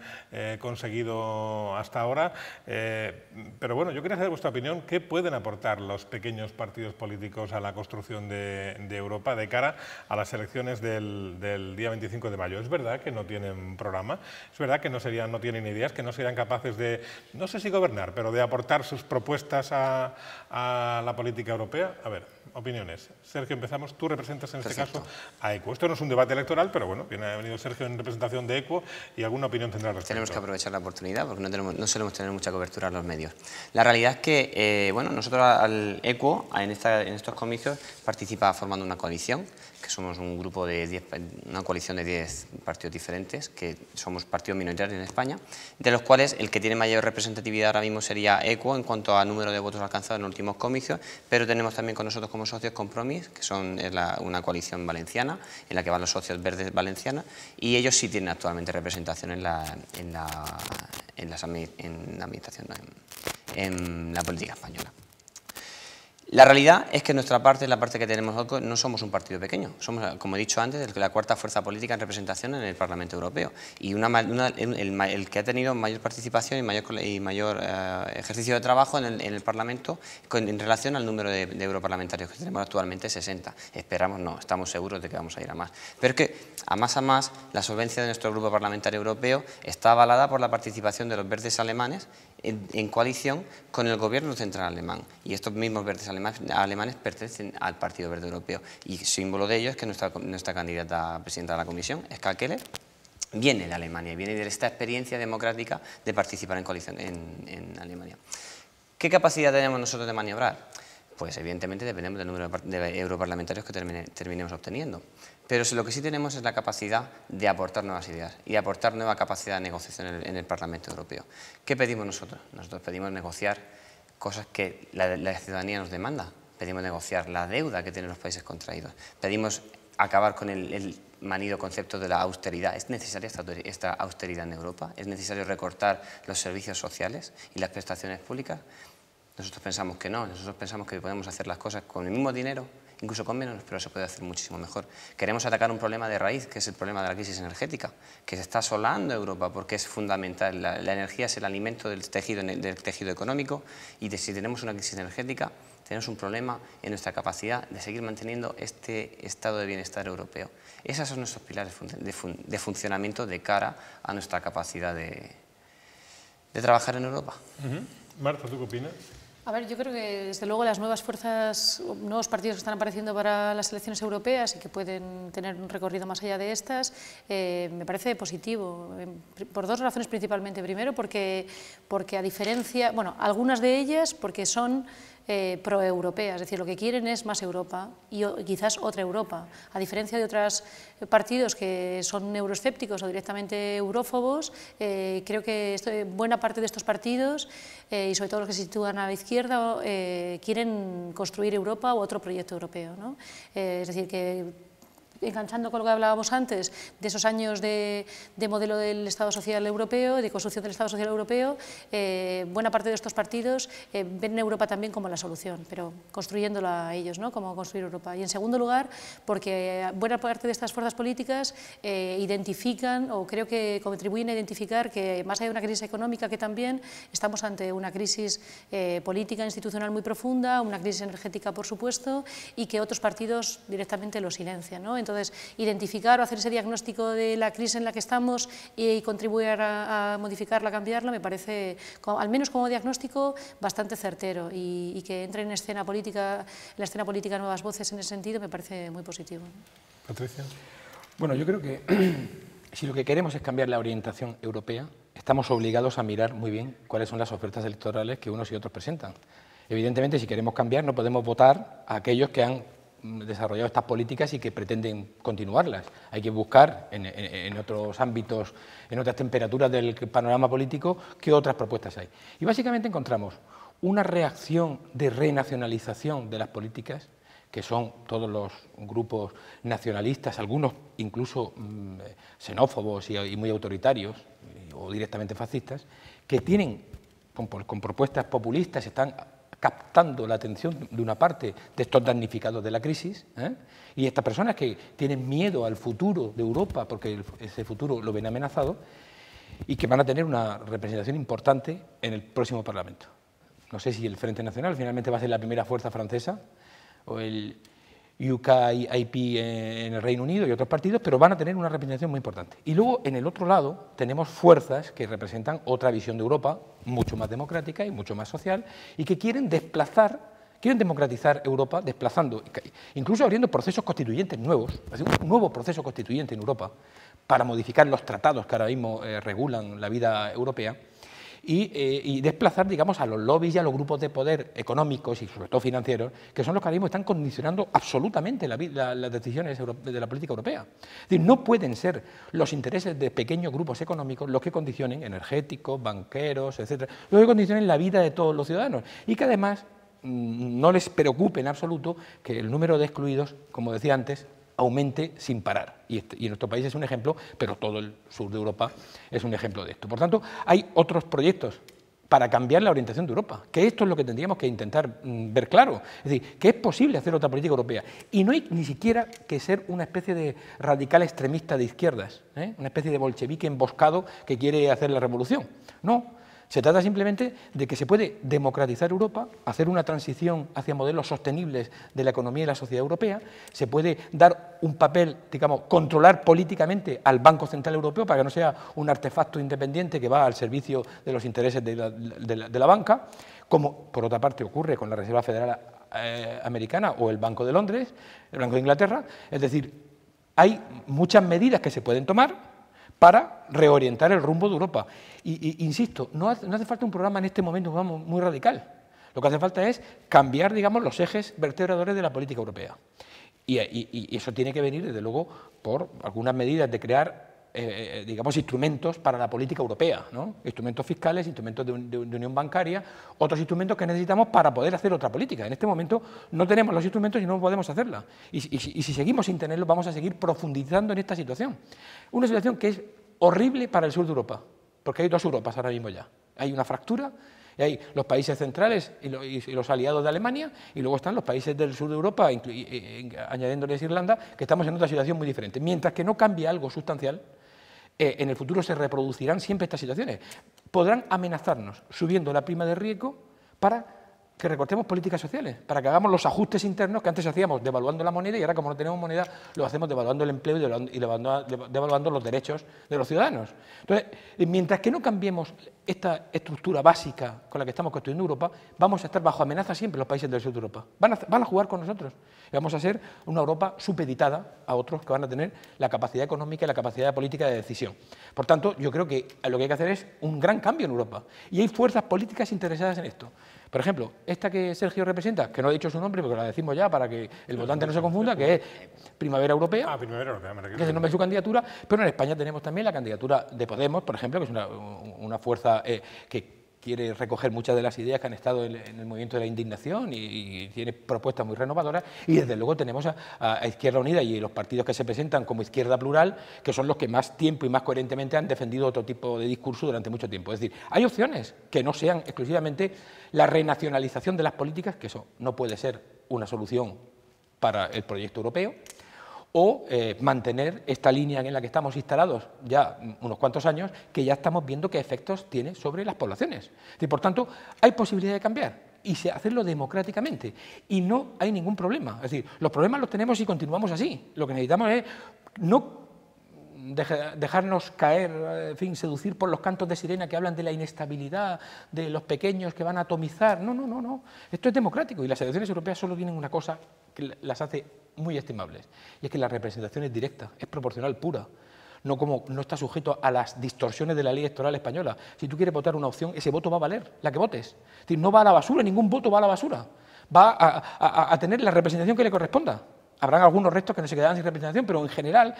conseguido hasta ahora. Pero bueno, yo quería saber vuestra opinión. ¿Qué pueden aportar los pequeños partidos políticos a la construcción de Europa de cara a las elecciones del día 25 de mayo? ¿Es verdad que no tienen programa? ¿Es verdad que no tienen ideas, que no serían capaces de, no sé si gobernar, pero de aportar sus propuestas a la política europea? A ver, opiniones. Sergio, empezamos. Tú representas en este caso a EQUO. Esto no es un debate electoral, pero bueno, ha venido Sergio en representación de EQUO y alguna opinión tendrá al respecto. Tenemos que aprovechar la oportunidad porque no solemos tener mucha cobertura en los medios. La realidad es que, bueno, nosotros al EQUO, en estos comicios, participa formando una coalición, que somos un grupo de una coalición de 10 partidos diferentes, que somos partidos minoritarios en España, de los cuales el que tiene mayor representatividad ahora mismo sería EQUO en cuanto a número de votos alcanzados en los últimos comicios, pero tenemos también con nosotros como socios Compromís, que es una coalición valenciana, en la que van los socios verdes valencianos, y ellos sí tienen actualmente representación en la administración, en la política española. La realidad es que nuestra parte, la parte que tenemos nosotros, no somos un partido pequeño. Somos, como he dicho antes, la cuarta fuerza política en representación en el Parlamento Europeo. Y el que ha tenido mayor participación y mayor ejercicio de trabajo en el Parlamento en relación al número de europarlamentarios que tenemos actualmente, 60. Estamos seguros de que vamos a ir a más. Pero es que, a más, la solvencia de nuestro grupo parlamentario europeo está avalada por la participación de los verdes alemanes en coalición con el gobierno central alemán, y estos mismos verdes alemanes pertenecen al Partido Verde Europeo, y símbolo de ello es que nuestra candidata a presidenta de la Comisión, Ska Keller, viene de Alemania, viene de esta experiencia democrática de participar en coalición en Alemania. ¿Qué capacidad tenemos nosotros de maniobrar? Pues evidentemente dependemos del número de europarlamentarios que terminemos obteniendo. Pero lo que sí tenemos es la capacidad de aportar nuevas ideas y aportar nueva capacidad de negociación en el Parlamento Europeo. ¿Qué pedimos nosotros? Nosotros pedimos negociar cosas que la ciudadanía nos demanda. Pedimos negociar la deuda que tienen los países contraídos. Pedimos acabar con el manido concepto de la austeridad. ¿Es necesaria esta austeridad en Europa? ¿Es necesario recortar los servicios sociales y las prestaciones públicas? Nosotros pensamos que no, nosotros pensamos que podemos hacer las cosas con el mismo dinero, incluso con menos, pero se puede hacer muchísimo mejor. Queremos atacar un problema de raíz, que es el problema de la crisis energética, que se está asolando Europa porque es fundamental. La energía es el alimento del tejido económico, y si tenemos una crisis energética, tenemos un problema en nuestra capacidad de seguir manteniendo este estado de bienestar europeo. Esos son nuestros pilares de funcionamiento de cara a nuestra capacidad de trabajar en Europa. Marta, ¿tú qué opinas? A ver, yo creo que desde luego las nuevas fuerzas, nuevos partidos que están apareciendo para las elecciones europeas y que pueden tener un recorrido más allá de estas, me parece positivo, por dos razones principalmente. Primero, porque a diferencia, bueno, algunas de ellas porque son proeuropeas, es decir, lo que quieren es más Europa y quizás otra Europa, a diferencia de otros partidos que son euroescépticos o directamente eurófobos. Creo que buena parte de estos partidos, y sobre todo los que se sitúan a la izquierda, quieren construir Europa o otro proyecto europeo, ¿no? Es decir, que enganchando con lo que hablábamos antes, de esos años de modelo del Estado Social Europeo, de construcción del Estado Social Europeo, buena parte de estos partidos ven Europa también como la solución, pero construyéndola ellos, ¿no? Como construir Europa. Y en segundo lugar, porque buena parte de estas fuerzas políticas identifican, o creo que contribuyen a identificar, que más allá de una crisis económica, que también estamos ante una crisis política institucional muy profunda, una crisis energética, por supuesto, y que otros partidos directamente lo silencian, ¿no? Entonces, identificar o hacer ese diagnóstico de la crisis en la que estamos y contribuir a modificarla, a cambiarla, me parece, al menos como diagnóstico, bastante certero, y que entren en la escena política nuevas voces en ese sentido me parece muy positivo. Patricia. Bueno, yo creo que si lo que queremos es cambiar la orientación europea, estamos obligados a mirar muy bien cuáles son las ofertas electorales que unos y otros presentan. Evidentemente, si queremos cambiar, no podemos votar a aquellos que han desarrollado estas políticas y que pretenden continuarlas. Hay que buscar en otros ámbitos, en otras temperaturas del panorama político, qué otras propuestas hay. Y básicamente encontramos una reacción de renacionalización de las políticas, que son todos los grupos nacionalistas, algunos incluso xenófobos y muy autoritarios o directamente fascistas, que tienen, con propuestas populistas, están captando la atención de una parte de estos damnificados de la crisis, y estas personas que tienen miedo al futuro de Europa porque ese futuro lo ven amenazado, y que van a tener una representación importante en el próximo Parlamento. No sé si el Frente Nacional finalmente va a ser la primera fuerza francesa o el UKIP en el Reino Unido y otros partidos, pero van a tener una representación muy importante. Y luego, en el otro lado, tenemos fuerzas que representan otra visión de Europa, mucho más democrática y mucho más social, y que quieren democratizar Europa, desplazando, incluso abriendo procesos constituyentes nuevos, un nuevo proceso constituyente en Europa, para modificar los tratados que ahora mismo regulan la vida europea, y desplazar, digamos, a los lobbies y a los grupos de poder económicos y sobre todo financieros, que son los que ahora mismo están condicionando absolutamente las decisiones de la política europea. Es decir, no pueden ser los intereses de pequeños grupos económicos los que condicionen, energéticos, banqueros, etcétera, los que condicionen la vida de todos los ciudadanos, y que además no les preocupe en absoluto que el número de excluidos, como decía antes, aumente sin parar. Y nuestro país es un ejemplo, pero todo el sur de Europa es un ejemplo de esto. Por tanto, hay otros proyectos para cambiar la orientación de Europa, que esto es lo que tendríamos que intentar ver claro. Es decir, que es posible hacer otra política europea. Y no hay ni siquiera que ser una especie de radical extremista de izquierdas, una especie de bolchevique emboscado que quiere hacer la revolución. No. Se trata simplemente de que se puede democratizar Europa, hacer una transición hacia modelos sostenibles de la economía y la sociedad europea, se puede dar un papel, digamos, controlar políticamente al Banco Central Europeo para que no sea un artefacto independiente que va al servicio de los intereses de la banca, como por otra parte ocurre con la Reserva Federal Americana o el Banco de Londres, el Banco de Inglaterra. Es decir, hay muchas medidas que se pueden tomar para reorientar el rumbo de Europa. Y insisto, no hace falta un programa en este momento muy radical. Lo que hace falta es cambiar, digamos, los ejes vertebradores de la política europea. Y eso tiene que venir, desde luego, por algunas medidas de crear, digamos, instrumentos para la política europea, ¿no? Instrumentos fiscales, instrumentos de unión bancaria, otros instrumentos que necesitamos para poder hacer otra política. En este momento no tenemos los instrumentos y no podemos hacerla. Y si seguimos sin tenerlos, vamos a seguir profundizando en esta situación. Una situación que es horrible para el sur de Europa, porque hay dos Europas ahora mismo ya. Hay una fractura, y hay los países centrales y los aliados de Alemania, y luego están los países del sur de Europa, añadiéndoles Irlanda, que estamos en otra situación muy diferente. Mientras que no cambie algo sustancial, en el futuro se reproducirán siempre estas situaciones. Podrán amenazarnos subiendo la prima de riesgo para que recortemos políticas sociales, para que hagamos los ajustes internos que antes hacíamos devaluando la moneda y ahora, como no tenemos moneda, lo hacemos devaluando el empleo y devaluando los derechos de los ciudadanos. Entonces, mientras que no cambiemos esta estructura básica con la que estamos construyendo Europa, vamos a estar bajo amenaza siempre los países del sur de Europa. Van a jugar con nosotros y vamos a ser una Europa supeditada a otros que van a tener la capacidad económica y la capacidad política de decisión. Por tanto, yo creo que lo que hay que hacer es un gran cambio en Europa y hay fuerzas políticas interesadas en esto. Por ejemplo, esta que Sergio representa, que no ha dicho su nombre, porque la decimos ya para que el votante no se confunda, que es Primavera Europea, Primavera Europea, que es el nombre de su candidatura, pero en España tenemos también la candidatura de Podemos, por ejemplo, que es una fuerza que quiere recoger muchas de las ideas que han estado en el movimiento de la indignación y tiene propuestas muy renovadoras, y desde luego tenemos a Izquierda Unida y los partidos que se presentan como Izquierda Plural, que son los que más tiempo y más coherentemente han defendido otro tipo de discurso durante mucho tiempo. Es decir, hay opciones que no sean exclusivamente la renacionalización de las políticas, que eso no puede ser una solución para el proyecto europeo, o mantener esta línea en la que estamos instalados ya unos cuantos años, que ya estamos viendo qué efectos tiene sobre las poblaciones. Y por tanto, hay posibilidad de cambiar y hacerlo democráticamente. Y no hay ningún problema. Es decir, los problemas los tenemos si continuamos así. Lo que necesitamos es no dejarnos caer, en fin, seducir por los cantos de sirena que hablan de la inestabilidad, de los pequeños que van a atomizar. No, no, no, no. Esto es democrático y las elecciones europeas solo tienen una cosa que las hace muy estimables, y es que la representación es directa, es proporcional pura, no está sujeto a las distorsiones de la ley electoral española. Si tú quieres votar una opción, ese voto va a valer, la que votes. Es decir, no va a la basura, ningún voto va a la basura, va a tener la representación que le corresponda. Habrán algunos restos que no se quedarán sin representación, pero en general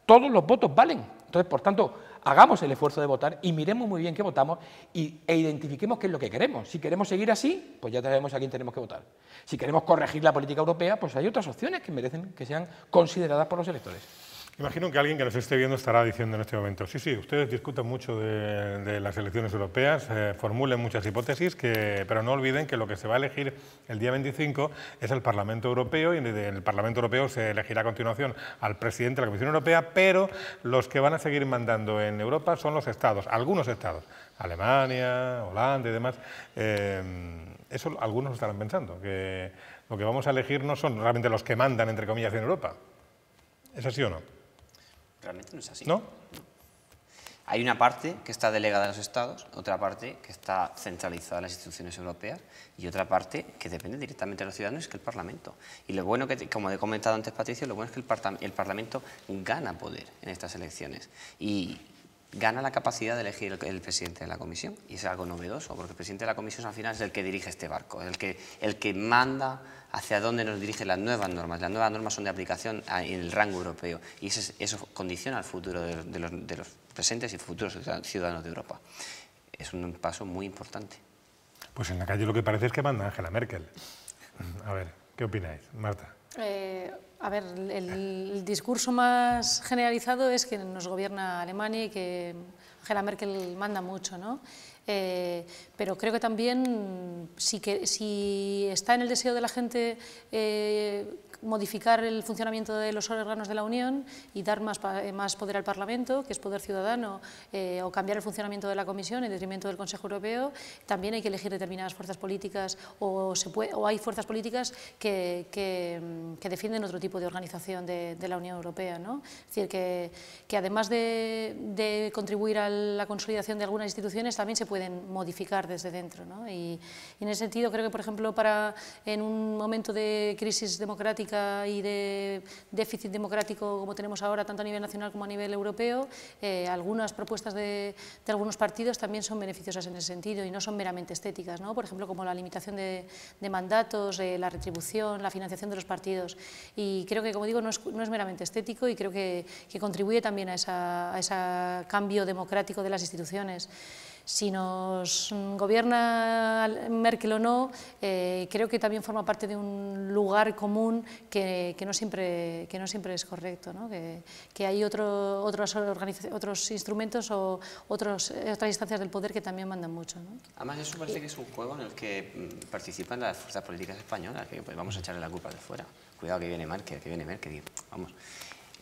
todos los votos valen. Entonces, por tanto, hagamos el esfuerzo de votar y miremos muy bien qué votamos e identifiquemos qué es lo que queremos. Si queremos seguir así, pues ya sabemos a quién tenemos que votar. Si queremos corregir la política europea, pues hay otras opciones que merecen que sean consideradas por los electores. Imagino que alguien que nos esté viendo estará diciendo en este momento, sí, sí, ustedes discuten mucho de las elecciones europeas, formulen muchas hipótesis, pero no olviden que lo que se va a elegir el día 25 es el Parlamento Europeo, y del Parlamento Europeo se elegirá a continuación al presidente de la Comisión Europea, pero los que van a seguir mandando en Europa son los estados, algunos estados, Alemania, Holanda y demás. Eso algunos estarán pensando, que lo que vamos a elegir no son realmente los que mandan, entre comillas, en Europa. ¿Es así o no? Realmente no es así. ¿No? Hay una parte que está delegada a los Estados, otra parte que está centralizada en las instituciones europeas y otra parte que depende directamente de los ciudadanos, que es el Parlamento. Y lo bueno, como he comentado antes, Patricio, lo bueno es que el Parlamento gana poder en estas elecciones y gana la capacidad de elegir el presidente de la Comisión, y es algo novedoso, porque el presidente de la Comisión al final es el que dirige este barco, el que manda hacia dónde nos dirigen las nuevas normas. Las nuevas normas son de aplicación en el rango europeo y eso condiciona el futuro de los presentes y futuros ciudadanos de Europa. Es un paso muy importante. Pues en la calle lo que parece es que manda Angela Merkel. A ver, ¿qué opináis, Marta? A ver, el discurso más generalizado es que nos gobierna Alemania y que Angela Merkel manda mucho, ¿no? Pero creo que también, si está en el deseo de la gente modificar el funcionamiento de los órganos de la Unión y dar más poder al Parlamento, que es poder ciudadano, o cambiar el funcionamiento de la Comisión en detrimento del Consejo Europeo, también hay que elegir determinadas fuerzas políticas o hay fuerzas políticas que defienden otro tipo de organización de la Unión Europea, ¿no? Es decir, que además de contribuir a la consolidación de algunas instituciones, también se pueden modificar desde dentro, ¿no? Y en ese sentido creo que, por ejemplo, en un momento de crisis democrática y de déficit democrático como tenemos ahora, tanto a nivel nacional como a nivel europeo, algunas propuestas de algunos partidos también son beneficiosas en ese sentido y no son meramente estéticas, ¿no? Por ejemplo, como la limitación de mandatos, la retribución, la financiación de los partidos. Y creo que, como digo, no es meramente estético y creo que contribuye también a ese cambio democrático de las instituciones. Si nos gobierna Merkel o no, creo que también forma parte de un lugar común que no siempre es correcto, ¿no? Que hay otros instrumentos o otras instancias del poder que también mandan mucho, ¿no? Además, eso parece que es un juego en el que participan las fuerzas políticas españolas, que pues, vamos a echarle la culpa de fuera. Cuidado que viene Merkel, vamos.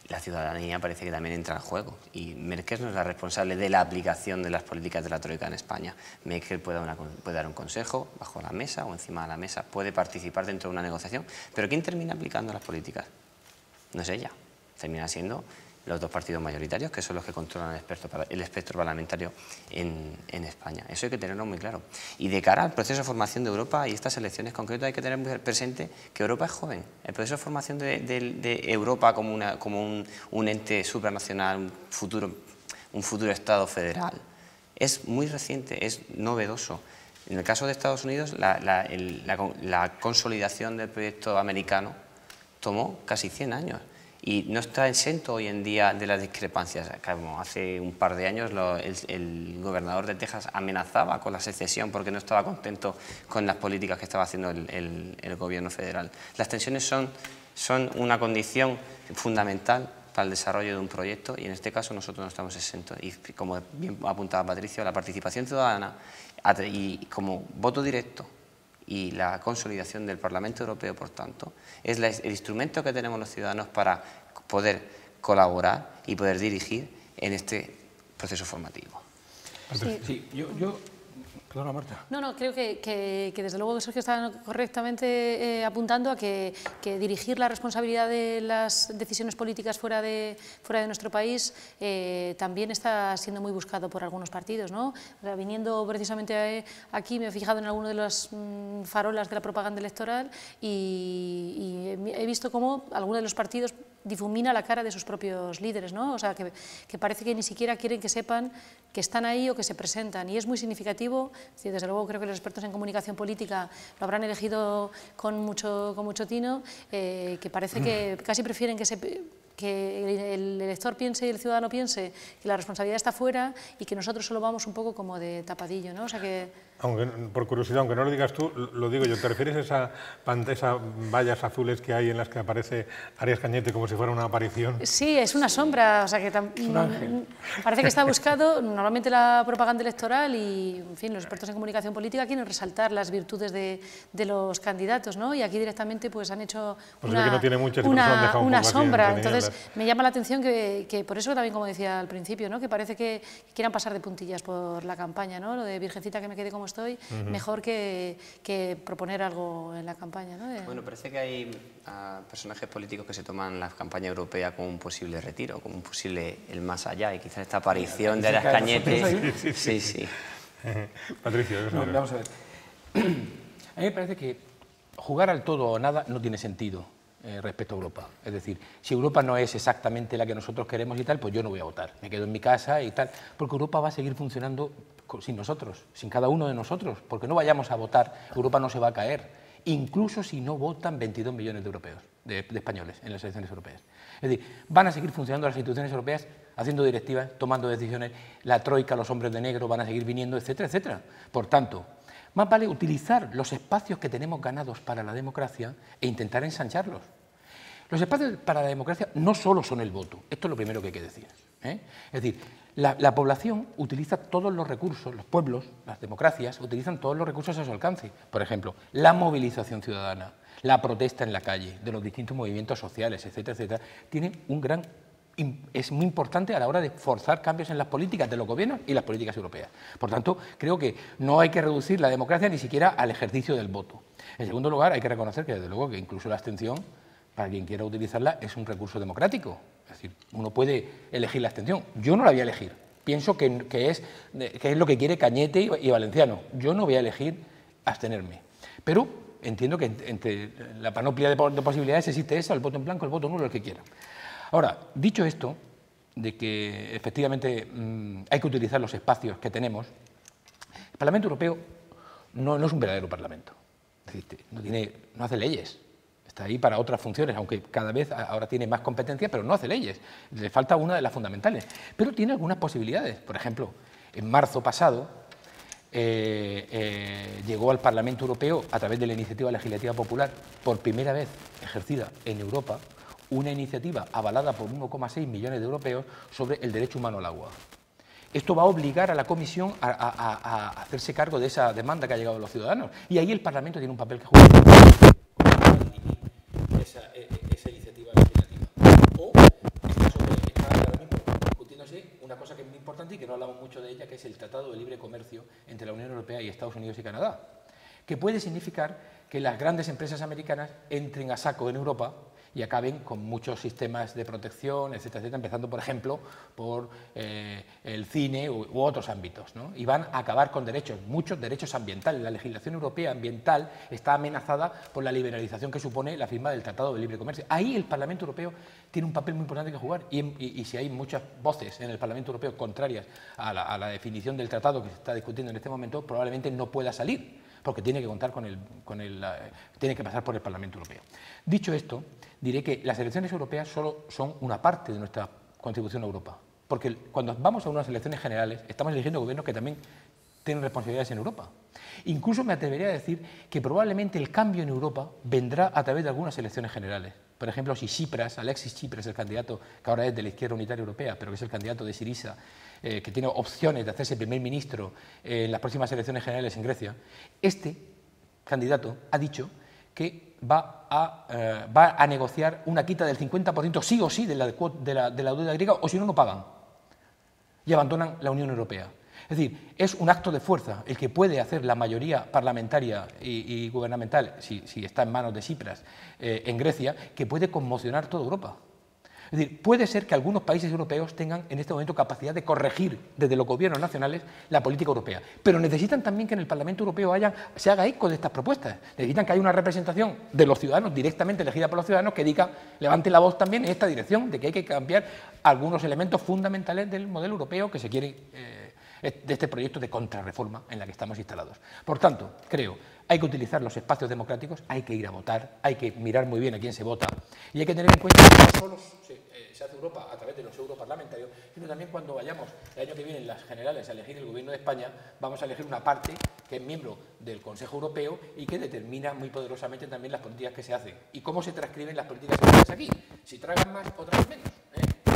la ciudadanía parece que también entra al juego. Y Merkel no es la responsable de la aplicación de las políticas de la Troika en España. Merkel puede dar un consejo bajo la mesa o encima de la mesa, puede participar dentro de una negociación, pero ¿quién termina aplicando las políticas? No es ella, termina siendo los dos partidos mayoritarios, que son los que controlan el espectro parlamentario en España. Eso hay que tenerlo muy claro. Y de cara al proceso de formación de Europa y estas elecciones concretas, hay que tener muy presente que Europa es joven. El proceso de formación de Europa como un ente supranacional, un futuro Estado federal, es muy reciente, es novedoso. En el caso de Estados Unidos, la consolidación del proyecto americano tomó casi 100 años. Y no está exento hoy en día de las discrepancias. Como hace un par de años el gobernador de Texas amenazaba con la secesión porque no estaba contento con las políticas que estaba haciendo el gobierno federal. Las tensiones son una condición fundamental para el desarrollo de un proyecto y en este caso nosotros no estamos exentos. Y como bien apuntaba Patricio, la participación ciudadana y como voto directo y la consolidación del Parlamento Europeo, por tanto, es el instrumento que tenemos los ciudadanos para poder colaborar y poder dirigir en este proceso formativo. Sí, perdona, Marta. No, creo que desde luego Sergio está correctamente apuntando a que dirigir la responsabilidad de las decisiones políticas fuera de nuestro país también está siendo muy buscado por algunos partidos, ¿no? O sea, viniendo precisamente aquí me he fijado en alguna de las farolas de la propaganda electoral y he visto cómo alguno de los partidos difumina la cara de sus propios líderes, ¿no? O sea, que parece que ni siquiera quieren que sepan que están ahí o que se presentan, y es muy significativo. Desde luego creo que los expertos en comunicación política lo habrán elegido con mucho tino, que parece que casi prefieren que el elector piense y el ciudadano piense que la responsabilidad está fuera y que nosotros solo vamos un poco como de tapadillo, ¿no? O sea que... Aunque, por curiosidad, aunque no lo digas tú, lo digo yo, ¿te refieres a esas vallas azules que hay en las que aparece Arias Cañete como si fuera una aparición? Sí, es una sombra, o sea que parece que está buscado. Normalmente la propaganda electoral y, en fin, los expertos en comunicación política quieren resaltar las virtudes de los candidatos, ¿no? Y aquí directamente pues han hecho una sombra. Entonces me llama la atención que por eso también, como decía al principio, ¿no? Que parece que quieran pasar de puntillas por la campaña, ¿no? Lo de Virgencita que me quede como estoy, mejor que proponer algo en la campaña, ¿no? Bueno, parece que hay personajes políticos que se toman la campaña europea como un posible retiro, como un posible el más allá, y quizás esta aparición de Arias Cañete... Sí. Patricio, vamos a ver. A mí me parece que jugar al todo o nada no tiene sentido respecto a Europa. Es decir, si Europa no es exactamente la que nosotros queremos y tal, pues yo no voy a votar, me quedo en mi casa y tal, porque Europa va a seguir funcionando sin nosotros, sin cada uno de nosotros, porque no vayamos a votar, Europa no se va a caer, incluso si no votan 22 millones de europeos, de españoles en las elecciones europeas. Es decir, van a seguir funcionando las instituciones europeas, haciendo directivas, tomando decisiones, la troika, los hombres de negro van a seguir viniendo, etcétera, etcétera. Por tanto, más vale utilizar los espacios que tenemos ganados para la democracia e intentar ensancharlos. Los espacios para la democracia no solo son el voto, esto es lo primero que hay que decir, ¿eh? Es decir, la población utiliza todos los recursos, los pueblos, las democracias, utilizan todos los recursos a su alcance. Por ejemplo, la movilización ciudadana, la protesta en la calle, de los distintos movimientos sociales, etcétera, etcétera, es muy importante a la hora de forzar cambios en las políticas de los gobiernos y las políticas europeas. Por tanto, creo que no hay que reducir la democracia ni siquiera al ejercicio del voto. En segundo lugar, hay que reconocer que, desde luego, que incluso la abstención, para quien quiera utilizarla, es un recurso democrático. Es decir, uno puede elegir la abstención. Yo no la voy a elegir. Pienso que es lo que quiere Cañete y Valenciano. Yo no voy a elegir abstenerme. Pero entiendo que entre la panoplia de posibilidades existe esa, el voto en blanco, el voto nulo, el que quiera. Ahora, dicho esto, de que efectivamente hay que utilizar los espacios que tenemos, el Parlamento Europeo no es un verdadero Parlamento. Es decir, no hace leyes. Está ahí para otras funciones, aunque cada vez ahora tiene más competencia, pero no hace leyes. Le falta una de las fundamentales. Pero tiene algunas posibilidades. Por ejemplo, en marzo pasado llegó al Parlamento Europeo, a través de la Iniciativa Legislativa Popular, por primera vez ejercida en Europa, una iniciativa avalada por 1,6 millones de europeos sobre el derecho humano al agua. Esto va a obligar a la Comisión a hacerse cargo de esa demanda que ha llegado a los ciudadanos. Y ahí el Parlamento tiene un papel que jugar. Esa iniciativa legislativa. O que es muy importante y que no hablamos mucho de ella, que es el Tratado de Libre Comercio entre la Unión Europea y Estados Unidos y Canadá, que puede significar que las grandes empresas americanas entren a saco en Europa y acaben con muchos sistemas de protección, etcétera, etcétera, empezando, por ejemplo, por el cine u otros ámbitos, ¿no? Y van a acabar con derechos, muchos derechos ambientales. La legislación europea ambiental está amenazada por la liberalización que supone la firma del Tratado de Libre Comercio. Ahí el Parlamento Europeo tiene un papel muy importante que jugar y si hay muchas voces en el Parlamento Europeo contrarias a la definición del tratado que se está discutiendo en este momento, probablemente no pueda salir, porque tiene que contar tiene que pasar por el Parlamento Europeo. Dicho esto, diré que las elecciones europeas solo son una parte de nuestra contribución a Europa, porque cuando vamos a unas elecciones generales estamos eligiendo gobiernos que también tienen responsabilidades en Europa. Incluso me atrevería a decir que probablemente el cambio en Europa vendrá a través de algunas elecciones generales. Por ejemplo, si Alexis Tsipras, el candidato que ahora es de la Izquierda Unitaria Europea, pero que es el candidato de Syriza, que tiene opciones de hacerse primer ministro en las próximas elecciones generales en Grecia, este candidato ha dicho que va a negociar una quita del 50% sí o sí de la deuda griega, o si no, no pagan y abandonan la Unión Europea. Es decir, es un acto de fuerza el que puede hacer la mayoría parlamentaria y gubernamental, si está en manos de Tsipras, en Grecia, que puede conmocionar toda Europa. Es decir, puede ser que algunos países europeos tengan en este momento capacidad de corregir desde los gobiernos nacionales la política europea, pero necesitan también que en el Parlamento Europeo se haga eco de estas propuestas. Necesitan que haya una representación de los ciudadanos, directamente elegida por los ciudadanos, que diga, levante la voz también en esta dirección, de que hay que cambiar algunos elementos fundamentales del modelo europeo que se quiere de este proyecto de contrarreforma en la que estamos instalados. Por tanto, creo, hay que utilizar los espacios democráticos, hay que ir a votar, hay que mirar muy bien a quién se vota y hay que tener en cuenta que no solo se hace Europa a través de los europarlamentarios, sino también cuando vayamos el año que viene en las generales a elegir el gobierno de España, vamos a elegir una parte que es miembro del Consejo Europeo y que determina muy poderosamente también las políticas que se hacen y cómo se transcriben las políticas europeas aquí, si tragan más o tragan menos.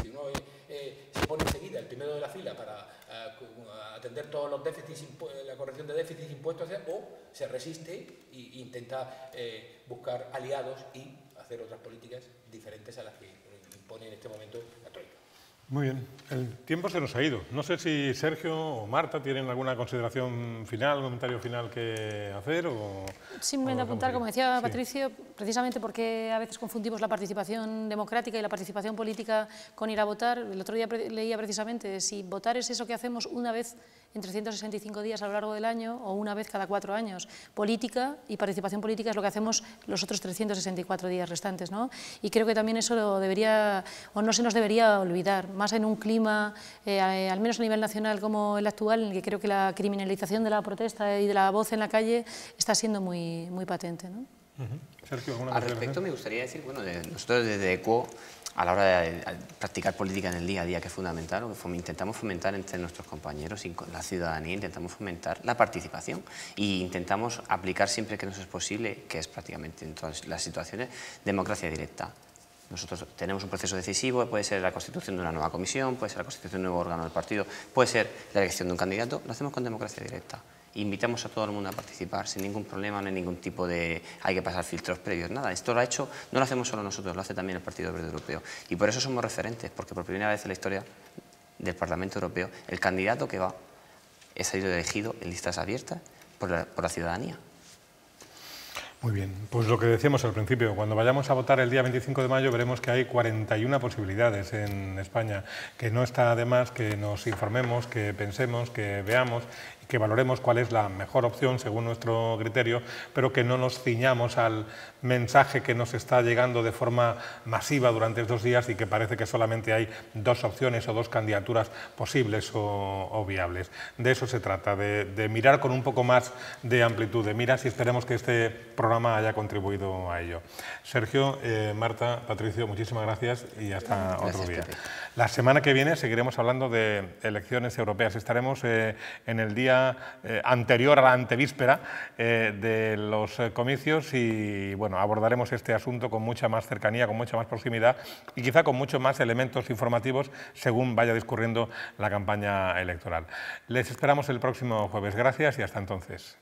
Si uno se pone enseguida el primero de la fila para atender todos los déficits, la corrección de déficits impuestos, o se resiste e intenta buscar aliados y hacer otras políticas diferentes a las que impone en este momento la Troika. Muy bien, el tiempo se nos ha ido. No sé si Sergio o Marta tienen alguna consideración final, comentario final que hacer o... Simplemente apuntar, como decía Patricio, precisamente porque a veces confundimos la participación democrática y la participación política con ir a votar. El otro día leía precisamente si votar es eso que hacemos una vez en 365 días a lo largo del año o una vez cada 4 años. Política y participación política es lo que hacemos los otros 364 días restantes, ¿no? Y creo que también eso no se nos debería olvidar, más en un clima, al menos a nivel nacional como el actual, en el que creo que la criminalización de la protesta y de la voz en la calle está siendo muy patente, ¿no? Sergio, ¿alguna Al respecto me gustaría decir, bueno, nosotros desde EQUO, a la hora de practicar política en el día a día, que es fundamental, intentamos fomentar entre nuestros compañeros y con la ciudadanía, intentamos fomentar la participación e intentamos aplicar siempre que nos es posible, que es prácticamente en todas las situaciones, democracia directa. Nosotros tenemos un proceso decisivo, puede ser la constitución de una nueva comisión, puede ser la constitución de un nuevo órgano del partido, puede ser la elección de un candidato, lo hacemos con democracia directa. Invitamos a todo el mundo a participar sin ningún problema, no hay ningún tipo de... hay que pasar filtros previos, nada. Esto lo ha hecho, no lo hacemos solo nosotros, lo hace también el Partido Verde Europeo. Y por eso somos referentes, porque por primera vez en la historia del Parlamento Europeo, el candidato que va ha sido elegido en listas abiertas por la ciudadanía. Muy bien, pues lo que decíamos al principio, cuando vayamos a votar el día 25 de mayo veremos que hay 41 posibilidades en España, que no está de más que nos informemos, que pensemos, que veamos y que valoremos cuál es la mejor opción según nuestro criterio, pero que no nos ciñamos al mensaje que nos está llegando de forma masiva durante estos días y que parece que solamente hay 2 opciones o 2 candidaturas posibles o viables. De eso se trata, de mirar con un poco más de amplitud, de miras y esperemos que este programa haya contribuido a ello. Sergio, Marta, Patricio, muchísimas gracias y hasta otro día. La semana que viene seguiremos hablando de elecciones europeas. Estaremos en el día anterior a la antevíspera de los comicios y bueno, abordaremos este asunto con mucha más cercanía, con mucha más proximidad y quizá con muchos más elementos informativos según vaya discurriendo la campaña electoral. Les esperamos el próximo jueves. Gracias y hasta entonces.